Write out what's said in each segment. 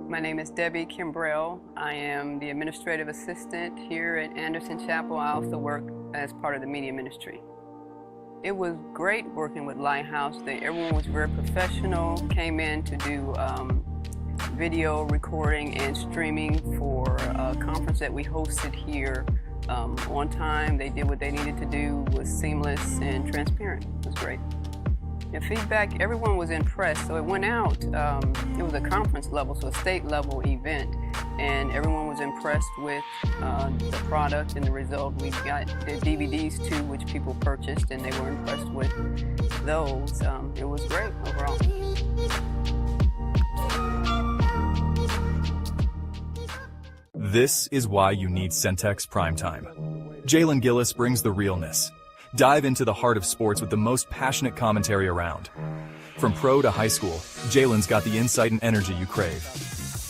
My name is Debbie Kimbrell. I am the administrative assistant here at Anderson Chapel. I also work as part of the media ministry. It was great working with Lighthouse. Everyone was very professional, came in to do video recording and streaming for a conference that we hosted here on time. They did what they needed to do, was seamless and transparent. It was great. The feedback, everyone was impressed. So it went out, it was a conference level, so a state level event, and everyone was impressed with the product and the result. We got the DVDs too, which people purchased, and they were impressed with those. It was great overall. This is why you need Centex Primetime. Jalen Gillis brings the realness. Dive into the heart of sports with the most passionate commentary around. From pro to high school, Jalen's got the insight and energy you crave.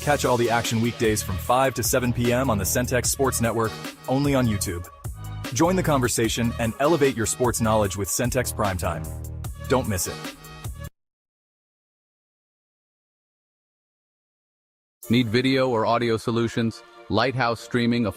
Catch all the action weekdays from 5 to 7 p.m. on the Centex Sports Network, only on YouTube. Join the conversation and elevate your sports knowledge with Centex Primetime. Don't miss it. Need video or audio solutions? Lighthouse Streaming.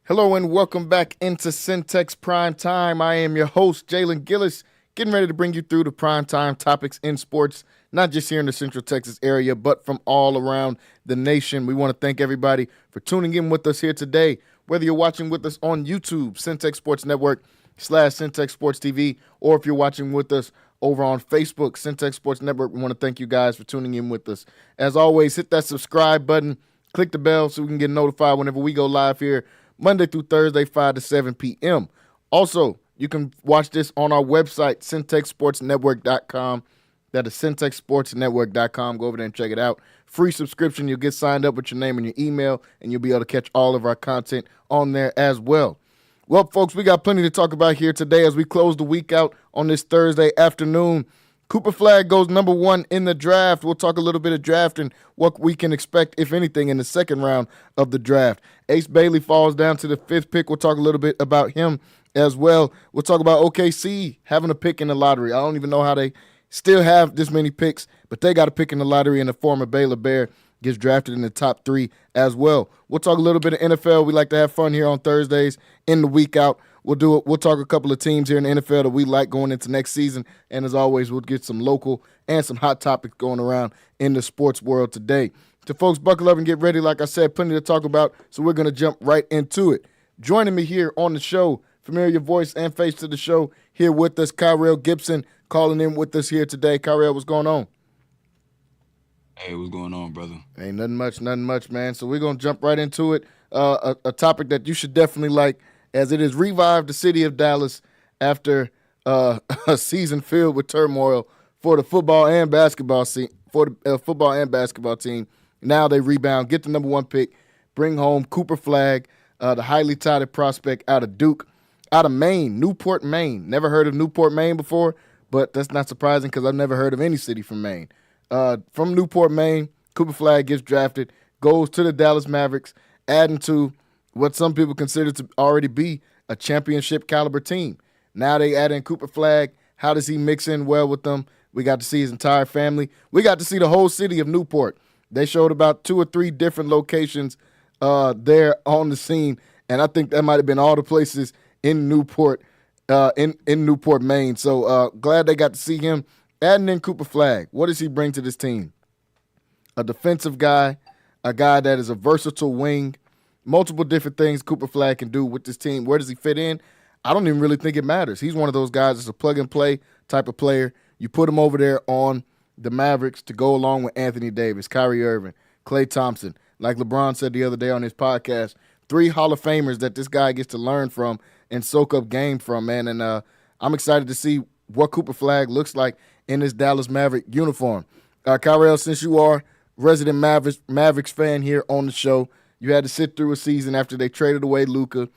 Hello and welcome back into Centex Prime Time. I am your host, Jalen Gillis, getting ready to bring you through the prime time topics in sports, not just here in the Central Texas area, but from all around the nation. We want to thank everybody for tuning in with us here today, whether you're watching with us on YouTube, Centex Sports Network / Centex Sports TV, or if you're watching with us over on Facebook, Centex Sports Network. We want to thank you guys for tuning in with us. As always, hit that subscribe button, click the bell so we can get notified whenever we go live here Monday through Thursday, 5 to 7 p.m. Also, you can watch this on our website, CentexSportsNetwork.com. That is CentexSportsNetwork.com. Go over there and check it out. Free subscription. You'll get signed up with your name and your email, and you'll be able to catch all of our content on there as well. Well, folks, we got plenty to talk about here today as we close the week out on this Thursday afternoon. Cooper Flagg goes number 1 in the draft. We'll talk a little bit of draft and what we can expect, if anything, in the second round of the draft. Ace Bailey falls down to the 5th pick. We'll talk a little bit about him as well. We'll talk about OKC having a pick in the lottery. I don't even know how they still have this many picks, but they got a pick in the lottery, and the former Baylor Bear gets drafted in the top 3 as well. We'll talk a little bit of NFL. We like to have fun here on Thursdays in the week out. We'll talk a couple of teams here in the NFL that we like going into next season. And as always, we'll get some local and some hot topics going around in the sports world today. So folks, buckle up and get ready. Like I said, plenty to talk about. So we're going to jump right into it. Joining me here on the show, familiar voice and face to the show, here with us, Kyrell Gibson, calling in with us here today. Kyrell, what's going on? Hey, what's going on, brother? Ain't nothing much, man. So we're going to jump right into it. A topic that you should definitely like, as it has revived the city of Dallas after a season filled with turmoil for the football and basketball team. Now they rebound, get the number 1 pick, bring home Cooper Flagg, the highly touted prospect out of Maine, Newport, Maine. Never heard of Newport, Maine before, but that's not surprising because I've never heard of any city from Maine. From Newport, Maine, Cooper Flagg gets drafted, goes to the Dallas Mavericks, adding to what some people consider to already be a championship caliber team. Now they add in Cooper Flagg. How does he mix in well with them? We got to see his entire family. We got to see the whole city of Newport. They showed about 2 or 3 different locations there on the scene, and I think that might have been all the places in Newport, in Newport, Maine. So glad they got to see him. Adding in Cooper Flagg, what does he bring to this team? A defensive guy, a guy that is a versatile wing, multiple different things Cooper Flagg can do with this team. Where does he fit in? I don't even really think it matters. He's one of those guys that's a plug-and-play type of player. You put him over there on the Mavericks to go along with Anthony Davis, Kyrie Irving, Klay Thompson. Like LeBron said the other day on his podcast, 3 Hall of Famers that this guy gets to learn from and soak up game from, man. And I'm excited to see what Cooper Flagg looks like in this Dallas Maverick uniform. Kyrell, since you are resident Mavericks fan here on the show, you had to sit through a season after they traded away Luka,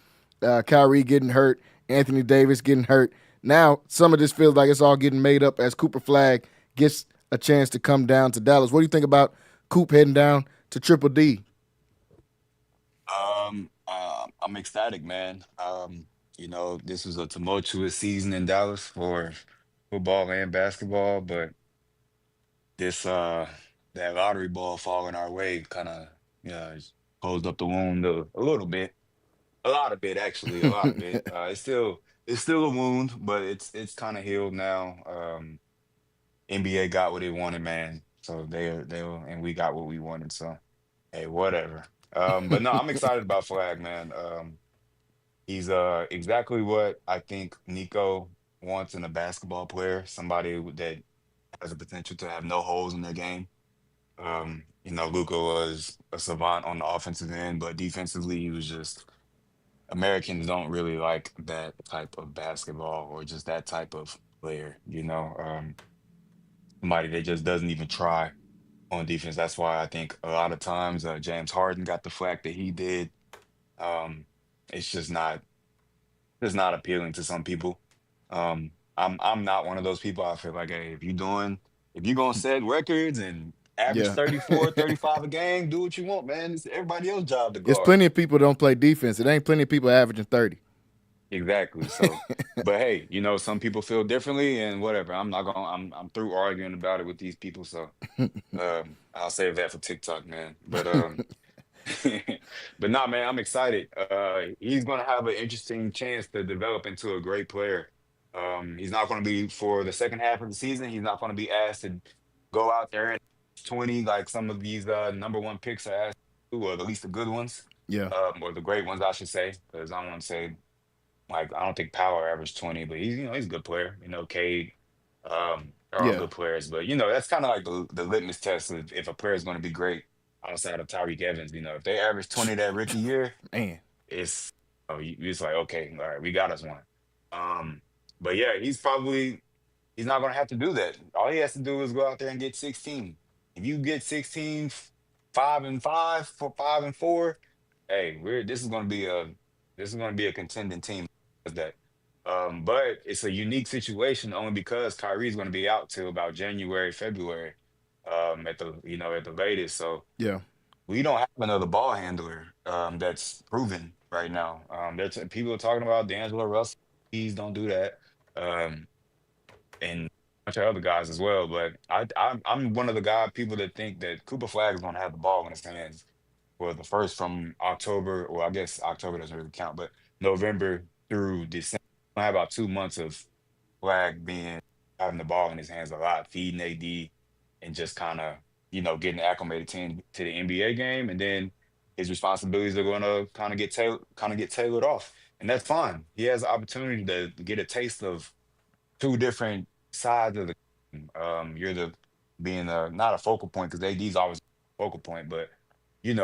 Kyrie getting hurt, Anthony Davis getting hurt. Now, some of this feels like it's all getting made up as Cooper Flagg gets a chance to come down to Dallas. What do you think about Coop heading down to Triple D? I'm ecstatic, man. This was a tumultuous season in Dallas for football and basketball, but that lottery ball falling our way kind of It's closed up the wound a little bit, a lot of bit actually, a lot of bit. It's still a wound, but it's kind of healed now. NBA got what they wanted, man. So and we got what we wanted. So hey, whatever. But no, I'm excited about Flag, man. He's exactly what I think Nico wants in a basketball player, somebody that has the potential to have no holes in their game. Luca was a savant on the offensive end, but defensively, he was just Americans don't really like that type of basketball or just that type of player, somebody that just doesn't even try on defense. That's why I think a lot of times James Harden got the flack that he did. Um, it's just not appealing to some people. I'm not one of those people. I feel like, hey, if you're gonna set records and average Yeah. 34, 35 a game, do what you want, man. It's everybody else's job to It's guard. plenty of people that don't play defense. It ain't plenty of people averaging 30. Exactly. So, but hey, some people feel differently and whatever. I'm through arguing about it with these people. So I'll save that for TikTok, man. But nah, man, I'm excited. He's gonna have an interesting chance to develop into a great player. He's not gonna be for the second half of the season. He's not gonna be asked to go out there and 20 like some of these number one picks are asked to, or at least the good ones, Yeah. or the great ones, I should say, because I don't want to say like I don't think Power averaged 20, but he's a good player. Cade, are all Yeah. good players. But that's kind of like the litmus test of if a player is going to be great outside of Tyreek Evans. If they average 20 that rookie year, Man. it's it's like okay, all right, we got us one. But yeah, he's not going to have to do that. All he has to do is go out there and get 16. If you get 16, 5-5, 5-4, hey, this is going to be a contending team. That. But it's a unique situation only because Kyrie's going to be out till about January, February, at the latest. So Yeah. we don't have another ball handler that's proven right now. People are talking about D'Angelo Russell. Please don't do that. Um, and a bunch of other guys as well. But I'm one of the people that think that Cooper Flag is going to have the ball in his hands for the first from October, or I guess October doesn't really count, but November through December. I have about 2 months of Flag being having the ball in his hands a lot, feeding AD, and just kind of getting acclimated to the NBA game, and then his responsibilities are going to kind of get tailored off, and that's fine. He has the opportunity to get a taste of two different sides of the game. You're the being not a focal point because AD's always a focal point, but you're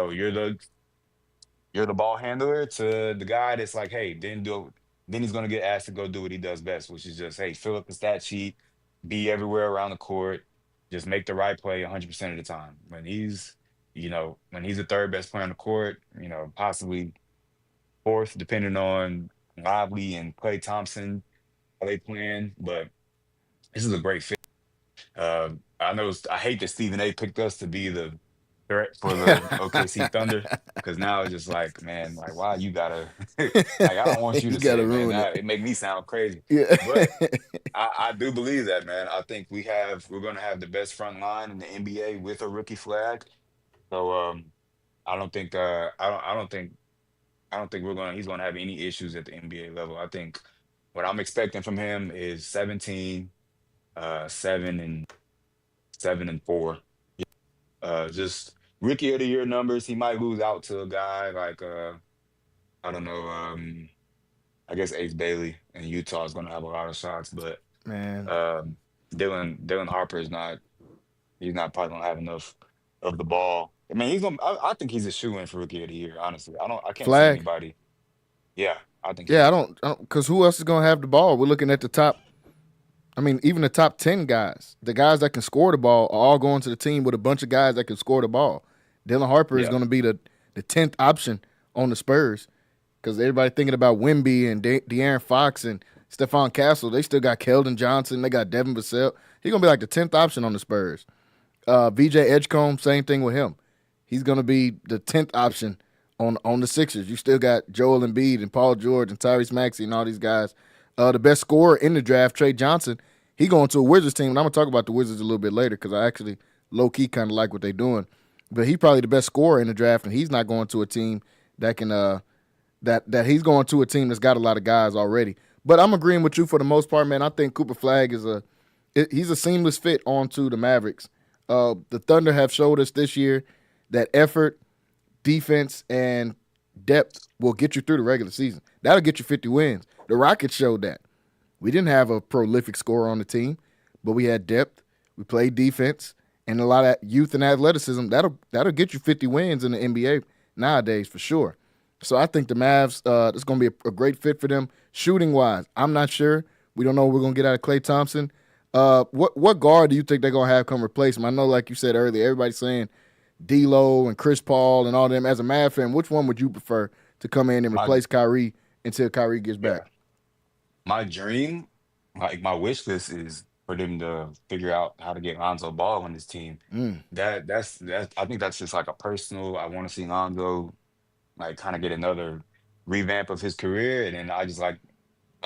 the ball handler to the guy that's like, hey, then he's gonna get asked to go do what he does best, which is just, hey, fill up the stat sheet, be everywhere around the court, just make the right play 100% of the time. When he's the third best player on the court, possibly fourth, depending on Lively and Klay Thompson, how they playing. But this is a great fit. I know I hate that Stephen A picked us to be the threat for the OKC Thunder because now it's just like, man, like why you gotta like I don't want you You to say gotta it, man. ruin Now it. it make me sound crazy, Yeah. but I do believe that, man. I think we're gonna have the best front line in the NBA with a rookie flag. So I don't think he's gonna have any issues at the NBA level. I think what I'm expecting from him is 17, 7-4. Just rookie of the year numbers. He might lose out to a guy like I don't know. I guess Ace Bailey in Utah is going to have a lot of shots, but Man. um, Dylan Harper is not. He's not probably going to have enough of the ball. I mean, he's gonna. I think he's a shoe in for rookie of the year. Honestly, I can't see Flag. anybody. Yeah, I think he Yeah, I is. don't, because who else is going to have the ball? We're looking at the top. I mean, even the top 10 guys, the guys that can score the ball, are all going to the team with a bunch of guys that can score the ball. Dylan Harper is Yeah, going to be the 10th option on the Spurs because everybody thinking about Wemby and De'Aaron Fox and Stephon Castle. They still got Keldon Johnson. They got Devin Vassell. He's going to be like the 10th option on the Spurs. VJ Edgecombe, same thing with him. He's going to be the 10th option on the Sixers. You still got Joel Embiid and Paul George and Tyrese Maxey and all these guys. The best scorer in the draft, Trey Johnson, he going to a Wizards team, and I'm going to talk about the Wizards a little bit later because I actually low-key kind of like what they're doing. but he's probably the best scorer in the draft, and he's not going to a team that can that he's going to a team that's got a lot of guys already. But I'm agreeing with you for the most part, man. I think Cooper Flag is he's a seamless fit onto the Mavericks. The Thunder have showed us this year that effort, defense, and depth will get you through the regular season. That'll get you 50 wins. The Rockets showed that. We didn't have a prolific scorer on the team, but we had depth. We played defense and a lot of youth and athleticism. That'll get you 50 wins in the NBA nowadays for sure. So I think the Mavs, it's going to be a great fit for them shooting wise. I'm not sure. We don't know what we're going to get out of Klay Thompson. What guard do you think they're going to have come replace him? I know, like you said earlier, everybody's saying D'Lo and Chris Paul and all them. As a Mav fan, which one would you prefer to come in and My replace Kyrie until Kyrie gets back? yeah, my dream, like my wish list is for them to figure out how to get Lonzo Ball on this team. Mm. That's I think that's just like a personal. I want to see Lonzo like kind of get another revamp of his career, and then I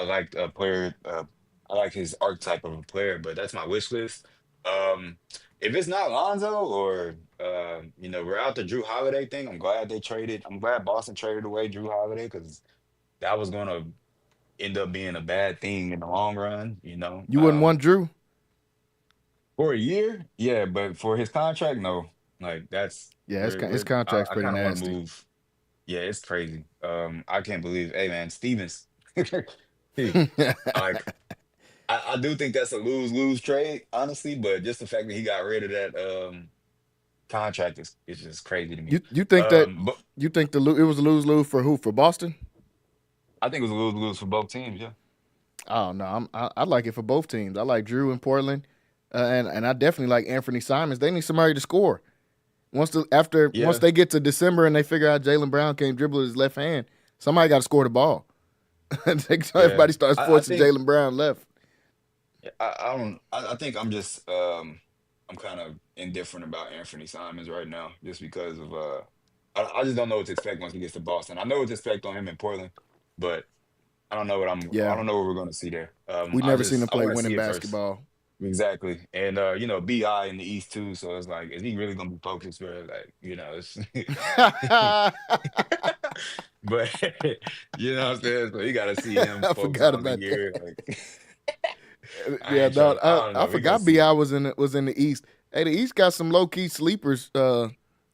like a player. I like his archetype of a player, but that's my wish list. Um, if it's not Lonzo or we're out the Drew Holiday thing. I'm glad they traded. I'm glad Boston traded away Drew Holiday because that was going to end up being a bad thing in the long run. You wouldn't want Drew? For a year, yeah, but for his contract, no. Like that's Yeah, his contract's I pretty kind of want to nasty. move. Yeah, it's crazy. I can't believe, hey man, Stevens. He, like I do think that's a lose-lose trade, honestly, but just the fact that he got rid of that contract is just crazy to me. you think that But you think it was a lose lose for who? For Boston? I think it was a lose-lose for both teams, yeah. Oh no, I like it for both teams. I like Drew in Portland, and I definitely like Anthony Simons. They need somebody to score. Once Yeah. they get to December and they figure out Jalen Brown can't dribble with his left hand, somebody got to score the ball. Yeah. Everybody starts I forcing think Jalen Brown left. I don't I think I'm kind of indifferent about Anthony Simons right now just because of I just don't know what to expect once he gets to Boston. I know what to expect on him in Portland, but I Yeah, don't know what we're gonna see there. we never seen him I play want to winning see it first. basketball. Exactly. And BI in the East too, so it's like, is he really gonna be focused, bro? Like, it's I but you know what I'm saying? So you gotta see him focus forgot on the about that. year. Like I Yeah, ain't no, trying I don't I know. We gonna forgot see. Bi was in the East. Hey, the East got some low key sleepers.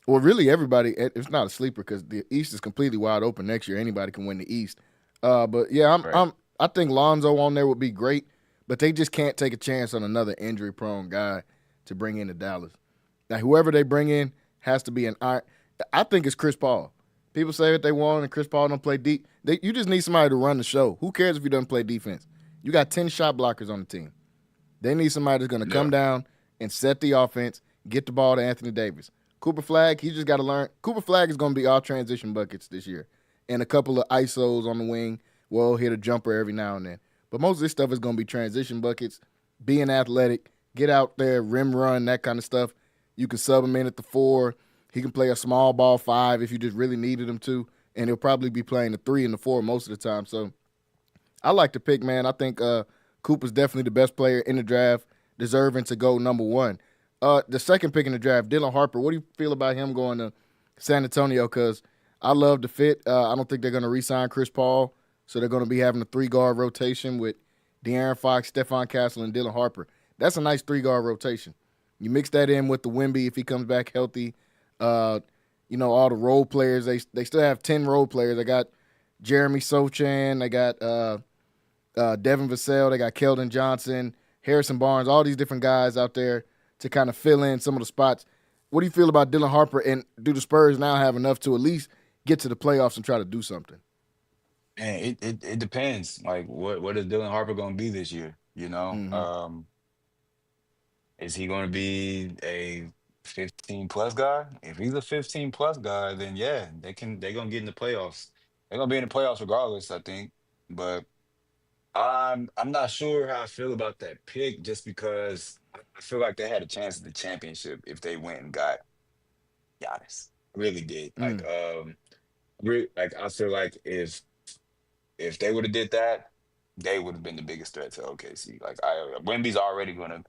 Well, really everybody. It's not a sleeper because the East is completely wide open next year. Anybody can win the East. But yeah, Right. I think Lonzo on there would be great, but they just can't take a chance on another injury prone guy to bring into Dallas. Now, whoever they bring in has to be an iron. I think it's Chris Paul. People say what they want, and Chris Paul don't play deep. You just need somebody to run the show. Who cares if he doesn't play defense? You got 10 shot blockers on the team. They need somebody that's going to come Yeah. down and set the offense, get the ball to Anthony Davis. Cooper Flag, he just got to learn. Cooper Flag is going to be all transition buckets this year and a couple of ISOs on the wing. Well, hit a jumper every now and then. But most of this stuff is going to be transition buckets, being athletic, get out there, rim run, that kind of stuff. You can sub him in at the four. He can play a small ball five if you just really needed him to. And he'll probably be playing the three and the four most of the time. So I like to pick, man. I think Cooper's definitely the best player in the draft, deserving to go number one. The second pick in the draft, Dylan Harper. What do you feel about him going to San Antonio? Because I love the fit. I don't think they're going to re-sign Chris Paul, so they're going to be having a three-guard rotation with De'Aaron Fox, Stephon Castle, and Dylan Harper. That's a nice three-guard rotation. You mix that in with the Wimby if he comes back healthy. Uh, all the role players. They still have 10 role players. They got Jeremy Sochan. They got Devin Vassell. They got Keldon Johnson, Harrison Barnes, all these different guys out there to kind of fill in some of the spots. What do you feel about Dylan Harper, and do the Spurs now have enough to at least get to the playoffs and try to do something? Man, it depends. Like what is Dylan Harper gonna be this year? Mm-hmm. Is he gonna be a 15 plus guy? If he's a 15 plus guy, then yeah, they're gonna get in the playoffs. They're gonna be in the playoffs regardless, I think. But I'm not sure how I feel about that pick just because I feel like they had a chance at the championship if they went and got Giannis. Really did. Mm. Like I feel like if they would have did that, they would have been the biggest threat to OKC. Like Wemby's already gonna.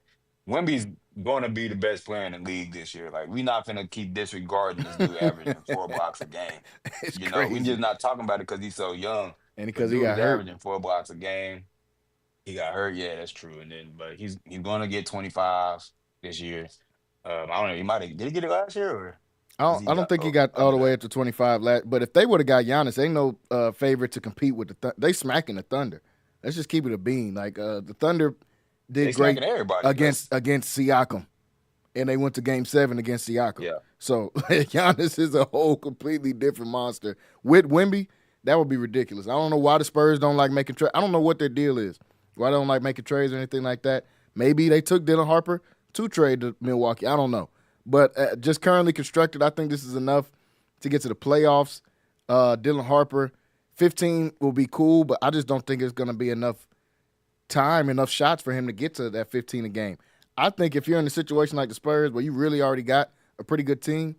Wemby's going to be the best player in the league this year. Like, we not finna keep disregarding this dude averaging 4 blocks a game. It's We just crazy. not talking about it because he's so young. And But because he dude got is hurt. averaging 4 blocks a game. He got hurt, yeah, that's true. But he's going to get 25 this year. I don't know. Did he get it last year or was he I don't got think he got all under the way that? up to 25 last. But if they would have got Giannis, ain't no favorite to compete with the they smacking the Thunder. Let's just keep it a bean. Like the Thunder They did great smacking everybody. against Siakam, and they went to Game 7 against Siakam. Yeah. So Giannis is a whole completely different monster. With Wemby, that would be ridiculous. I don't know why the Spurs don't like making trades. I don't know what their deal is. Why they don't like making trades or anything like that. Maybe they took Dylan Harper to trade to Milwaukee. I don't know. But just currently constructed, I think this is enough to get to the playoffs. Dylan Harper, 15 will be cool, but I just don't think it's going to be enough time, enough shots for him to get to that 15 a game. I think if you're in a situation like the Spurs where you really already got a pretty good team,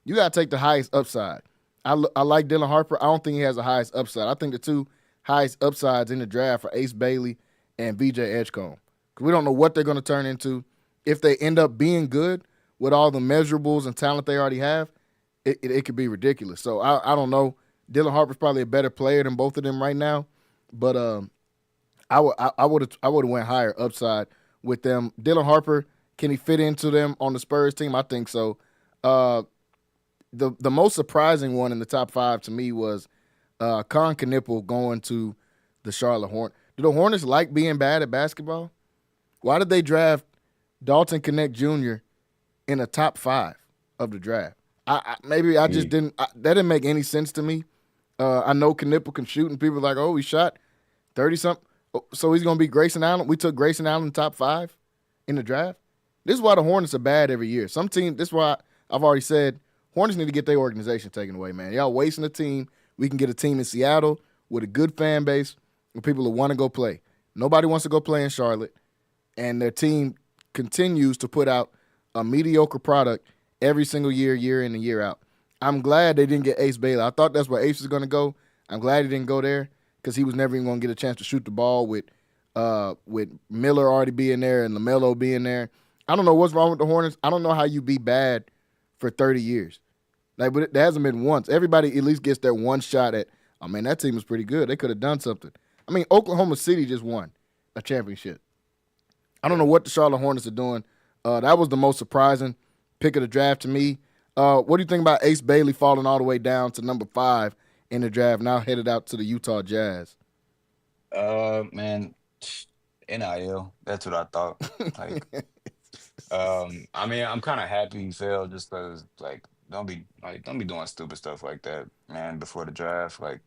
you got to take the highest upside. I like Dylan Harper. I don't think he has the highest upside. I think the two highest upsides in the draft are Ace Bailey and VJ Edgecombe. Because we don't know what they're going to turn into. If they end up being good with all the measurables and talent they already have, it could be ridiculous. So I don't know. Dylan Harper's probably a better player than both of them right now, but I would have went higher upside with them. Dylan Harper, can he fit into them on the Spurs team? I think so. The most surprising one in the top 5 to me was Con Knipple going to the Charlotte Hornets. Do the Hornets like being bad at basketball? Why did they draft Dalton Connect Jr. in the top 5 of the draft? Maybe I just didn't. That didn't make any sense to me. I know Knipple can shoot, and people are like, "Oh, he shot 30-something." So he's going to be Grayson Allen. We took Grayson Allen in the top 5 in the draft. This is why the Hornets are bad every year. Some team. This is why I've already said Hornets need to get their organization taken away, man. Y'all wasting a team. We can get a team in Seattle with a good fan base with people who want to go play. Nobody wants to go play in Charlotte, and their team continues to put out a mediocre product every single year, year in and year out. I'm glad they didn't get Ace Bailey. I thought that's where Ace was going to go. I'm glad he didn't go there because he was never even going to get a chance to shoot the ball with Miller already being there and LaMelo being there. I don't know what's wrong with the Hornets. I don't know how you be bad for 30 years. Like, but there hasn't been once. Everybody at least gets their one shot at, oh, man, that team was pretty good. They could have done something. I mean, Oklahoma City just won a championship. I don't know what the Charlotte Hornets are doing. That was the most surprising pick of the draft to me. What do you think about Ace Bailey falling all the way down to number 5 in the draft, now headed out to the Utah Jazz? Man, NIL. That's what I thought. Like, I mean, I'm kind of happy he fell just because, like, don't be doing stupid stuff like that, man. Before the draft, like,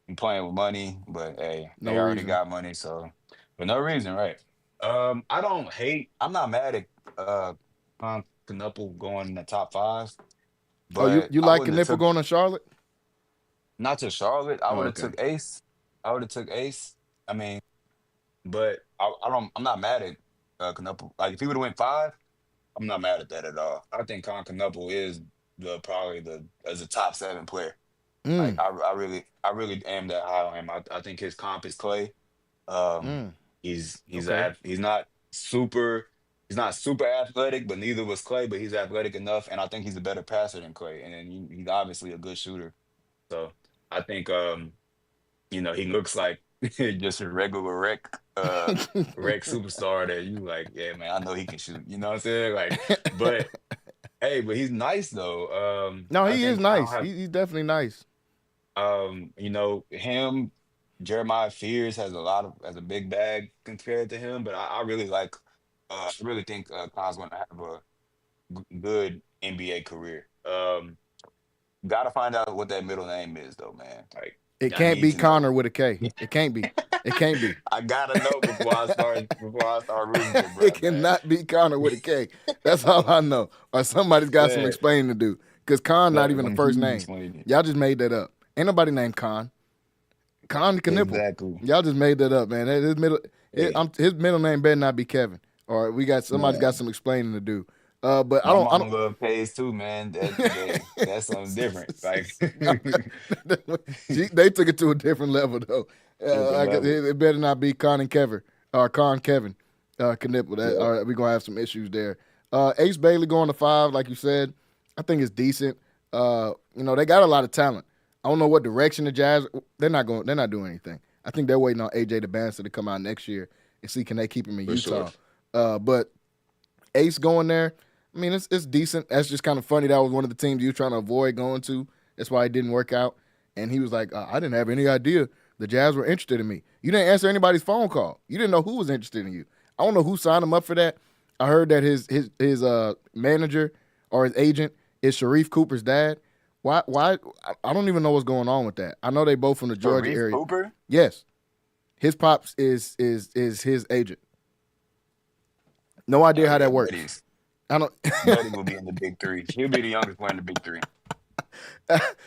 I'm playing with money, but hey, No they already reason. got money, so for no reason, right? I don't hate. I'm not mad at Knuckle going in the top 5, Oh, but you I like wouldn't have Knipple took going to Charlotte? not to Charlotte. I Oh, would have okay. took Ace. I would have took Ace. I mean, but I don't. I'm not mad at Knuckle. Like, if he would have went 5. I'm not mad at that at all. I think Knuckle is probably the as a top 7 player. Like, Mm, I really am that high on him. I think his comp is Clay. Um, mm. Okay. he's not super athletic, but neither was Clay. But he's athletic enough, and I think he's a better passer than Clay. And then he's obviously a good shooter. So I think he looks like just a regular rec superstar that you like. Yeah, man, I know he can shoot. You know what I'm saying? Like, but hey, but he's nice though. No, I he is think I don't nice. have He's definitely nice. him. Jeremiah Fears has a big bag compared to him, but I really like. I really think Khan's going to have a good NBA career. Got to find out what that middle name is, though, man. Like, It I can't need be to know. Connor with a K. It can't be. It can't be. I gotta know before I start rooting for It bro, man. cannot be Connor with a K. That's all I know. Or somebody's got some Yeah, explaining to do. Because Con not even the some first huge name. explaining. Y'all just made that up. Ain't nobody named Con. Con Knipple. Exactly. Y'all just made that up, man. Hey, His middle name better not be Kevin. Or somebody's got man. some explaining to do. But My I mama don't. love Pays too, man. That's something different. Like, They took it to a different level though. different Like level. it better not be Con and Kevin or Con Kevin. Knipp, that Yep. we're gonna have some issues there. Ace Bailey going to 5, like you said, I think it's decent. They got a lot of talent. I don't know what direction the Jazz. They're not doing anything. I think they're waiting on AJ DeBancer to come out next year and see can they keep him in For sure. Utah. But Ace going there, I mean, it's decent. That's just kind of funny. That was one of the teams you were trying to avoid going to. That's why it didn't work out. And he was like, I didn't have any idea the Jazz were interested in me. You didn't answer anybody's phone call. You didn't know who was interested in you. I don't know who signed him up for that. I heard that his manager or his agent is Sharif Cooper's dad. Why? I don't even know what's going on with that. I know they both from the Georgia Reese area. Cooper? Yes, his pops is his agent. No idea how that works. Buddies. I don't. Buddy will be in the big three. He'll be the youngest player in the big three.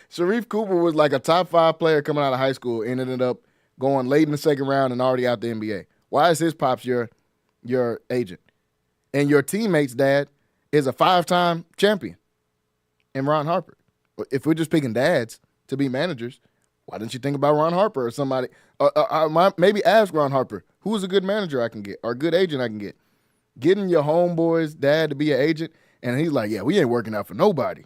Sharif Cooper was like a top 5 player coming out of high school and ended up going late in the second round and already out the NBA. Why is his pops your agent? And your teammate's dad is a 5-time champion in Ron Harper. If we're just picking dads to be managers, why didn't you think about Ron Harper or somebody? Maybe ask Ron Harper, who is a good manager I can get or a good agent I can get? Getting your homeboy's dad to be an agent, and he's like, yeah, we ain't working out for nobody.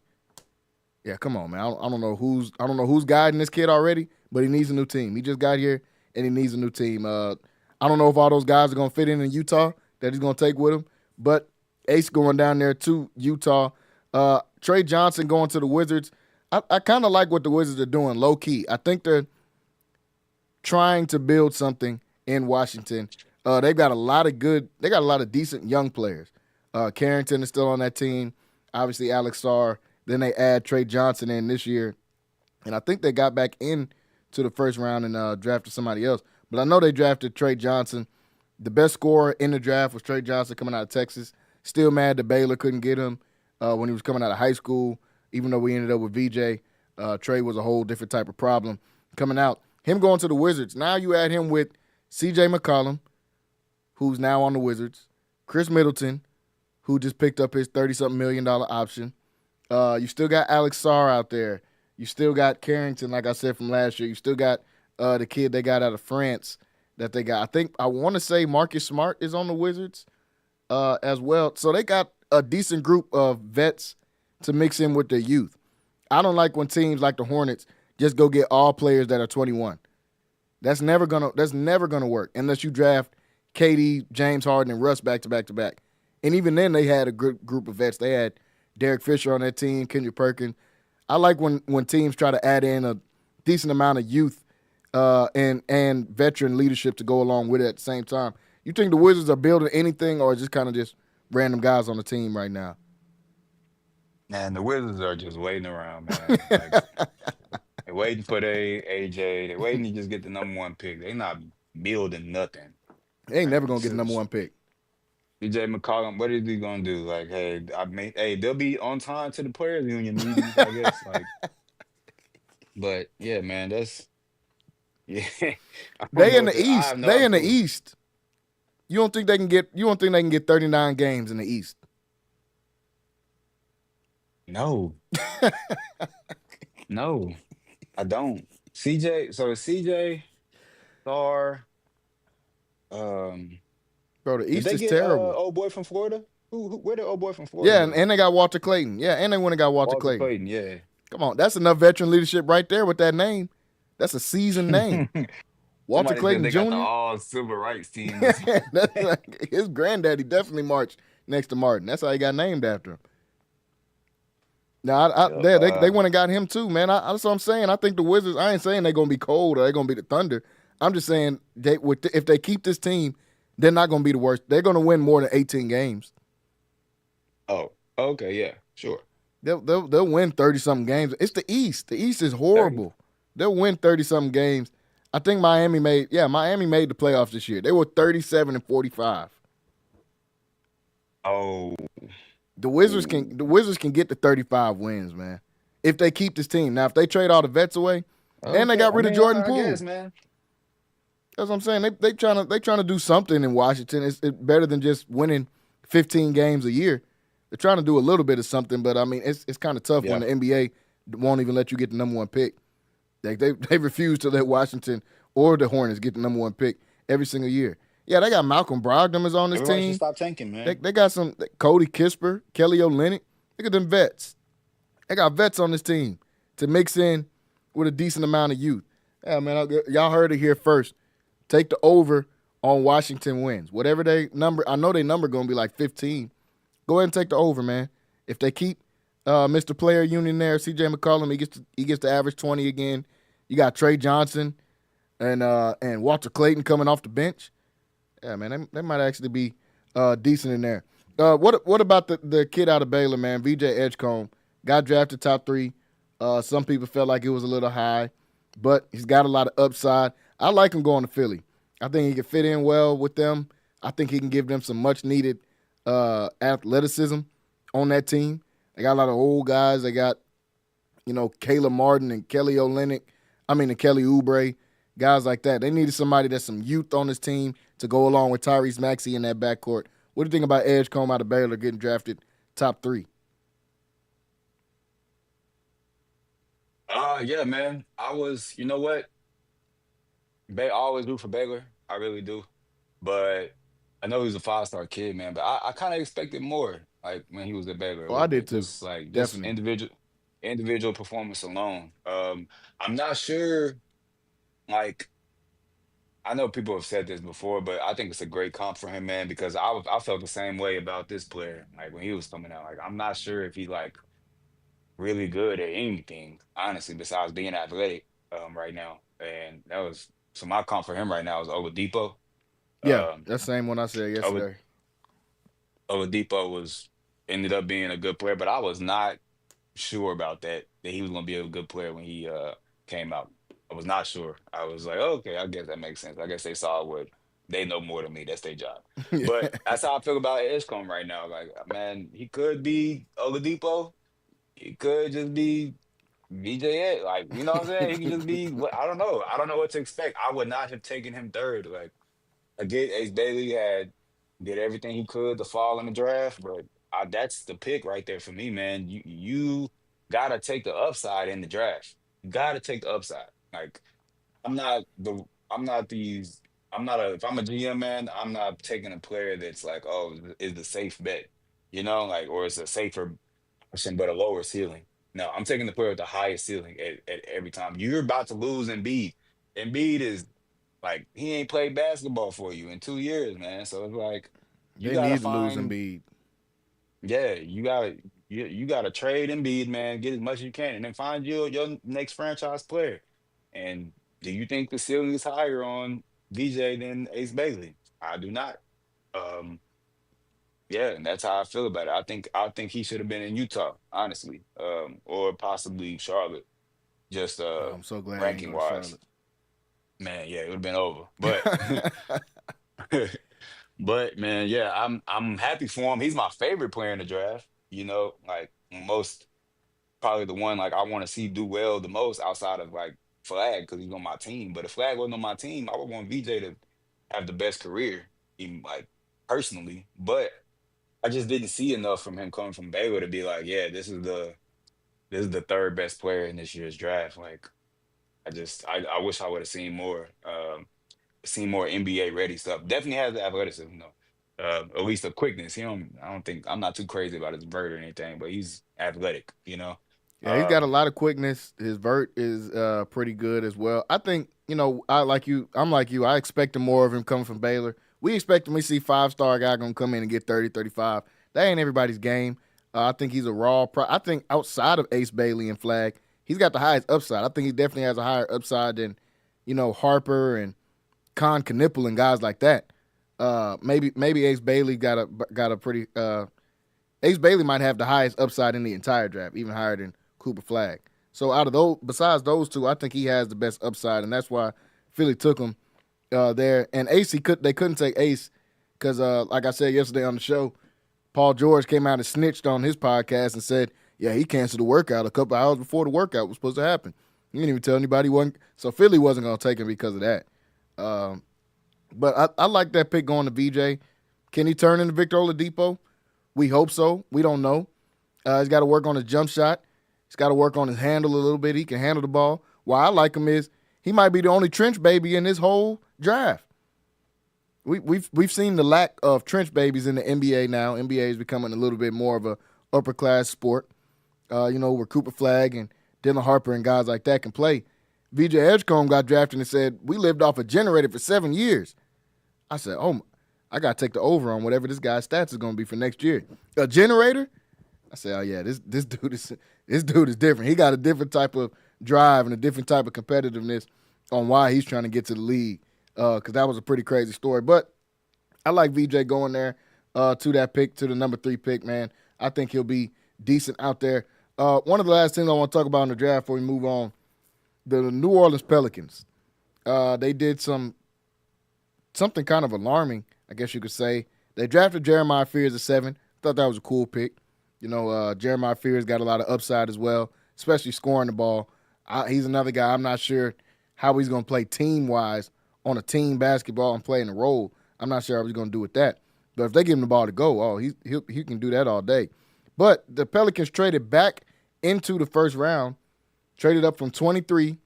Yeah, come on, man. I don't know who's guiding this kid already, but he needs a new team. He just got here, and he needs a new team. I don't know if all those guys are going to fit in Utah that he's going to take with him, but Ace going down there to Utah. Trey Johnson going to the Wizards. I kind of like what the Wizards are doing, low key. I think they're trying to build something in Washington. They got a lot of decent young players. Carrington is still on that team. Obviously, Alex Sarr. Then they add Trey Johnson in this year. And I think they got back in to the first round and drafted somebody else. But I know they drafted Trey Johnson. The best scorer in the draft was Trey Johnson coming out of Texas. Still mad that Baylor couldn't get him when he was coming out of high school, even though we ended up with VJ. Trey was a whole different type of problem coming out. Him going to the Wizards. Now you add him with C.J. McCollum, who's now on the Wizards, Chris Middleton, who just picked up his $30-something million option. You still got Alex Sarr out there. You still got Carrington, like I said, from last year. You still got the kid they got out of France that they got. I want to say Marcus Smart is on the Wizards as well. So they got a decent group of vets to mix in with their youth. I don't like when teams like the Hornets just go get all players that are 21. That's never gonna work unless you draft KD, James Harden, and Russ back to back to back. And even then, they had a good group of vets. They had Derek Fisher on that team, Kendrick Perkins. I like when teams try to add in a decent amount of youth and veteran leadership to go along with it at the same time. You think the Wizards are building anything, or is just kind of just random guys on the team right now? Man, the Wizards are just waiting around, man. Like, they're waiting for their AJ. They're waiting to just get the number 1 pick. They're not building nothing. They ain't never gonna get the So, number 1 pick. DJ McCollum, what is he gonna do? Like, hey, they'll be on time to the players' union meetings, I guess. Like, but yeah, man, yeah. I don't They know in what the to, I East. have no They in the clue. East. You don't think they can get 39 games in the East? No, no, I don't. CJ, so it's CJ, Star, Bro, the did East they is get terrible. old boy from Florida? Where did old boy from Florida Yeah, go? and they got Walter Clayton. Yeah, and they went and got Walter Walter Clayton. Clayton, yeah. Come on, that's enough veteran leadership right there with that name. That's a seasoned name. Walter Somebody said Clayton they got the Jr. all civil rights team. That's like, his granddaddy definitely marched next to Martin. That's how he got named after him. Now, they went and got him too, man. That's what I'm saying. I think the Wizards, I ain't saying they're going to be cold or they're going to be the Thunder. I'm just saying if they keep this team, they're not going to be the worst. They're going to win more than 18 games. Oh, okay, yeah, sure. They'll win 30-something games. It's the East. The East is 30. horrible. They'll win 30-something games. I think Miami made the playoffs this year. They were 37-45. Oh, The Wizards can get to 35 wins, man. If they keep this team. Now, if they trade all the vets away, and they okay. got rid of Jordan I Poole. guess, man. That's what I'm saying. They trying to do something in Washington. It's better than just winning 15 games a year. They're trying to do a little bit of something, but I mean, it's kind of tough when the NBA won't even let you get the number 1 pick. They refuse to let Washington or the Hornets get the number 1 pick every single year. Yeah, they got Malcolm Brogdon is on this Everybody should team. stop tanking, man. They got some Cody Kisper, Kelly Olynyk. Look at them vets. They got vets on this team to mix in with a decent amount of youth. Yeah, man, y'all heard it here first. Take the over on Washington wins. Whatever they number, I know they number going to be like 15. Go ahead and take the over, man. If they keep Mr. Player Union there, C.J. McCollum, he gets to average 20 again. You got Trey Johnson and Walter Clayton coming off the bench. Yeah, man, they might actually be decent in there. What about the kid out of Baylor, man? VJ Edgecombe got drafted top 3. Some people felt like it was a little high, but he's got a lot of upside. I like him going to Philly. I think he can fit in well with them. I think he can give them some much needed athleticism on that team. They got a lot of old guys. They got, Caleb Martin and Kelly Oubre, guys like that. They needed somebody that's some youth on this team to go along with Tyrese Maxey in that backcourt. What do you think about Edgecombe out of Baylor getting drafted top 3? Yeah, man. You know what? I always root for Baylor. I really do. But I know he was a 5-star kid, man. But I kind of expected more, like when he was at Baylor a Oh, I little did bit. too. Just Definitely. individual performance alone. I'm not sure. Like I know people have said this before, but I think it's a great comp for him, man. Because I felt the same way about this player, like when he was coming out. Like I'm not sure if he like really good at anything, honestly, besides being athletic right now. And that was so my comp for him right now is Oladipo. Yeah, Um, that same one I said Ola- yesterday. Oladipo was ended up being a good player, but I was not sure about that he was going to be a good player when he came out. I was not sure. I was like, oh, okay, I guess that makes sense. I guess they saw what they know more than me. That's their job. Yeah. But that's how I feel about Edgecombe right now. Like, man, he could be Oladipo. He could just be VJ. Like, you know what I'm saying? He could just be. I don't know. I don't know what to expect. I would not have taken him third. Like, I get Ace Bailey did everything he could to fall in the draft, but that's the pick right there for me, man. You gotta take the upside in the draft. You gotta take the upside. Like I'm not the I'm not these I'm not a if I'm a GM man, I'm not taking a player that's like, oh, is the safe bet, like or it's a safer option but a lower ceiling. No, I'm taking the player with the highest ceiling at every time. You're about to lose Embiid. Embiid is like he ain't played basketball for you in 2 years, man. So it's like you They gotta need to lose find, Embiid. yeah, you gotta trade Embiid, man, get as much as you can, and then find your next franchise player. And do you think the ceiling is higher on VJ than Ace Bailey? I do not. Um, yeah, and that's how I feel about it. I think he should have been in Utah, honestly, or possibly Charlotte, just Oh, I'm so glad he didn't ranking go to wise. Charlotte. Man, yeah, it would have been over. But But man, yeah, I'm happy for him. He's my favorite player in the draft. Like most probably the one like I want to see do well the most outside of like Flag because he's on my team. But if Flag wasn't on my team, I would want VJ to have the best career, even like personally. But I just didn't see enough from him coming from Baylor to be like, yeah, this is the third best player in this year's draft. Like I wish I would have seen more NBA ready stuff. Definitely has the athleticism, though. At least the quickness. I don't think I'm not too crazy about his vert or anything, but he's athletic. Yeah, he's got a Um, lot of quickness. His vert is pretty good as well. I think, I like you. I'm like you. I expected more of him coming from Baylor. We expect him to see 5-star guy going to come in and get 30, 35. That ain't everybody's game. I think he's a I think outside of Ace Bailey and Flag, he's got the highest upside. I think he definitely has a higher upside than, Harper and Con Knipple and guys like that. Maybe Ace Bailey got a pretty Ace Bailey might have the highest upside in the entire draft, even higher than Cooper Flag. So out of those, besides those two, I think he has the best upside, and that's why Philly took him there. And they couldn't take Ace because, like I said yesterday on the show, Paul George came out and snitched on his podcast and said, yeah, he canceled the workout a couple hours before the workout was supposed to happen. He didn't even tell anybody he wasn't. So Philly wasn't going to take him because of that. Um, but I like that pick going to VJ. Can he turn into Victor Oladipo? We hope so. We don't know. He's got to work on his jump shot. He's got to work on his handle a little bit. He can handle the ball. Why I like him is he might be the only trench baby in this whole draft. we've seen the lack of trench babies in the NBA now. NBA is becoming a little bit more of a upper class sport. Where Cooper Flag and Dylan Harper and guys like that can play. VJ Edgecombe got drafted and said, we lived off a generator for 7 years. I said, oh, I got to take the over on whatever this guy's stats is going to be for next year. A generator? I said, oh, yeah, this dude is different. He got a different type of drive and a different type of competitiveness on why he's trying to get to the league, because that was a pretty crazy story. But I like VJ going there to that pick, to the number 3 pick, man. I think he'll be decent out there. One of the last things I want to talk about in the draft before we move on, the New Orleans Pelicans. They did something kind of alarming, I guess you could say. They drafted Jeremiah Fears at 7. Thought that was a cool pick. Jeremiah Fears got a lot of upside as well, especially scoring the ball. He's another guy. I'm not sure how he's going to play team-wise on a team basketball and playing a role. I'm not sure how he's going to do with that. But if they give him the ball to go, he can do that all day. But the Pelicans traded back into the first round, traded up from 23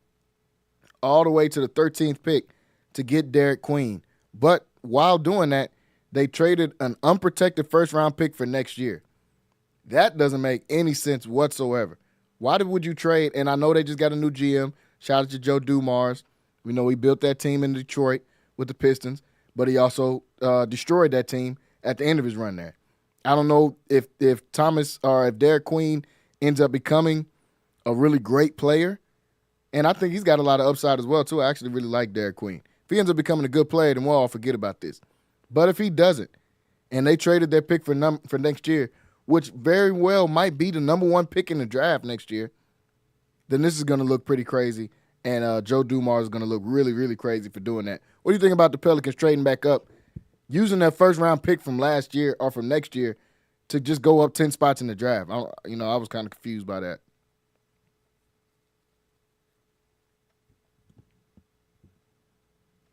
all the way to the 13th pick to get Derek Queen. But while doing that, they traded an unprotected first-round pick for next year. That doesn't make any sense whatsoever. Why would you trade? And I know they just got a new GM. Shout out to Joe Dumars. We know he built that team in Detroit with the Pistons, but he also destroyed that team at the end of his run there. I don't know if Thomas or if Derek Queen ends up becoming a really great player, and I think he's got a lot of upside as well, too. I actually really like Derek Queen. If he ends up becoming a good player, then we'll all forget about this. But if he doesn't, and they traded their pick for next year, which very well might be the number 1 pick in the draft next year, then this is going to look pretty crazy, and Joe Dumars is going to look really, really crazy for doing that. What do you think about the Pelicans trading back up, using that first-round pick from last year or from next year to just go up 10 spots in the draft? I was kind of confused by that.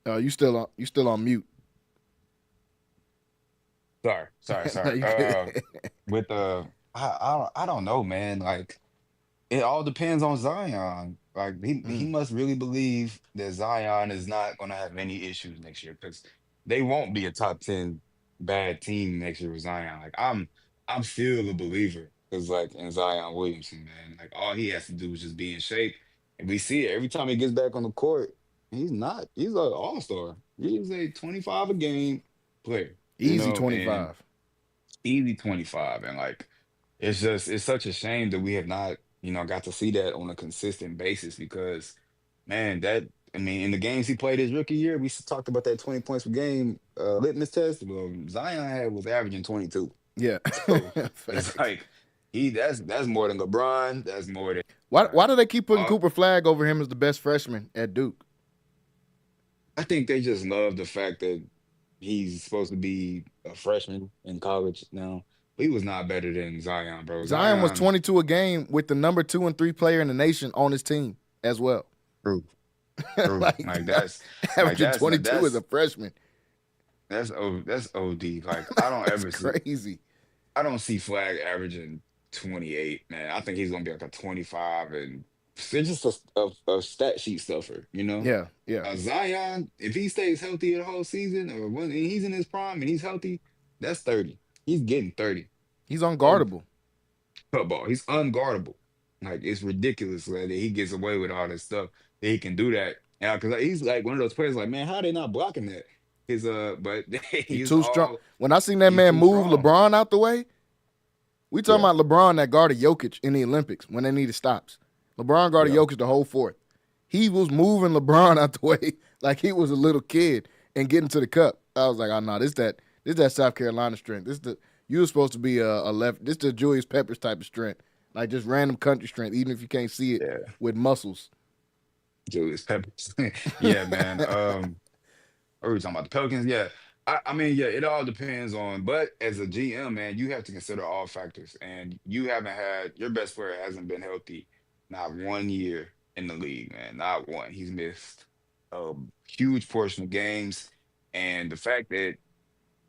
You still on mute. Sorry. With I don't know, man. Like, it all depends on Zion. Like, he must really believe that Zion is not going to have any issues next year, because they won't be a top 10 bad team next year with Zion. Like, I'm still a believer, because, like, in Zion Williamson, man, like, all he has to do is just be in shape, and we see it every time he gets back on the court. He's an all-star. He's a 25 a game player, Easy and 25. easy 25. And, like, it's such a shame that we have not, got to see that on a consistent basis, because, man, in the games he played his rookie year, talked about that 20 points per game litmus test. Well, was averaging 22. Yeah. So it's Facts. like that's more than LeBron. That's more than Why do they keep putting uh, Cooper Flag over him as the best freshman at Duke? I think they just love the fact that he's supposed to be a freshman in college now. He was not better than Zion, bro. Zion was Zion, 22 a game with the number 2 and 3 player in the nation on his team as well. true, true. like, Like, averaging 22 as a freshman. that's OD. Like, I don't That's ever see crazy. I don't see Flag averaging 28, man. I think he's gonna be like a 25, and it's just a stat sheet stuffer. Yeah, yeah. Zion, if he stays healthy the whole season, or when he's in his prime and he's healthy, that's 30. He's getting 30. He's Oh, unguardable. football. He's unguardable. Like, it's ridiculous that he gets away with all this stuff, that he can do that. Yeah, because he's like one of those players. Like, man, how they not blocking that? But He too strong. When I seen that he's man too move strong. LeBron out the way, we talking Yeah, about LeBron that guarded Jokic in the Olympics when they needed stops. LeBron guarded yeah. Jokic the whole fourth. He was moving LeBron out the way like he was a little kid and getting to the cup. I was like, oh no, this that South Carolina strength. You were supposed to be a left. This the Julius Peppers type of strength, like just random country strength, even if you can't see it Yeah, with muscles. Julius Peppers. Yeah, man. What were we talking about? The Pelicans? Yeah. I mean, yeah, it all depends on, but as a GM, man, you have to consider all factors. And your best player hasn't been healthy not 1 year in the league, man. Not one. He's missed a huge portion of games. And the fact that,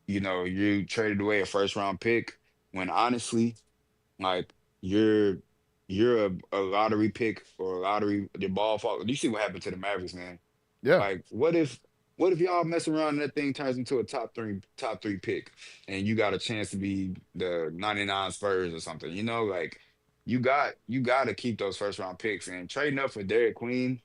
you traded away a first round pick, when honestly, like, you're a lottery pick, or a lottery, your ball fall. You see what happened to the Mavericks, man. Yeah, Like, what if What if y'all mess around and that thing turns into a top three pick, and you got a chance to be the 99 Spurs or something? Like you got to keep those first round picks and trading up for Derek Queen.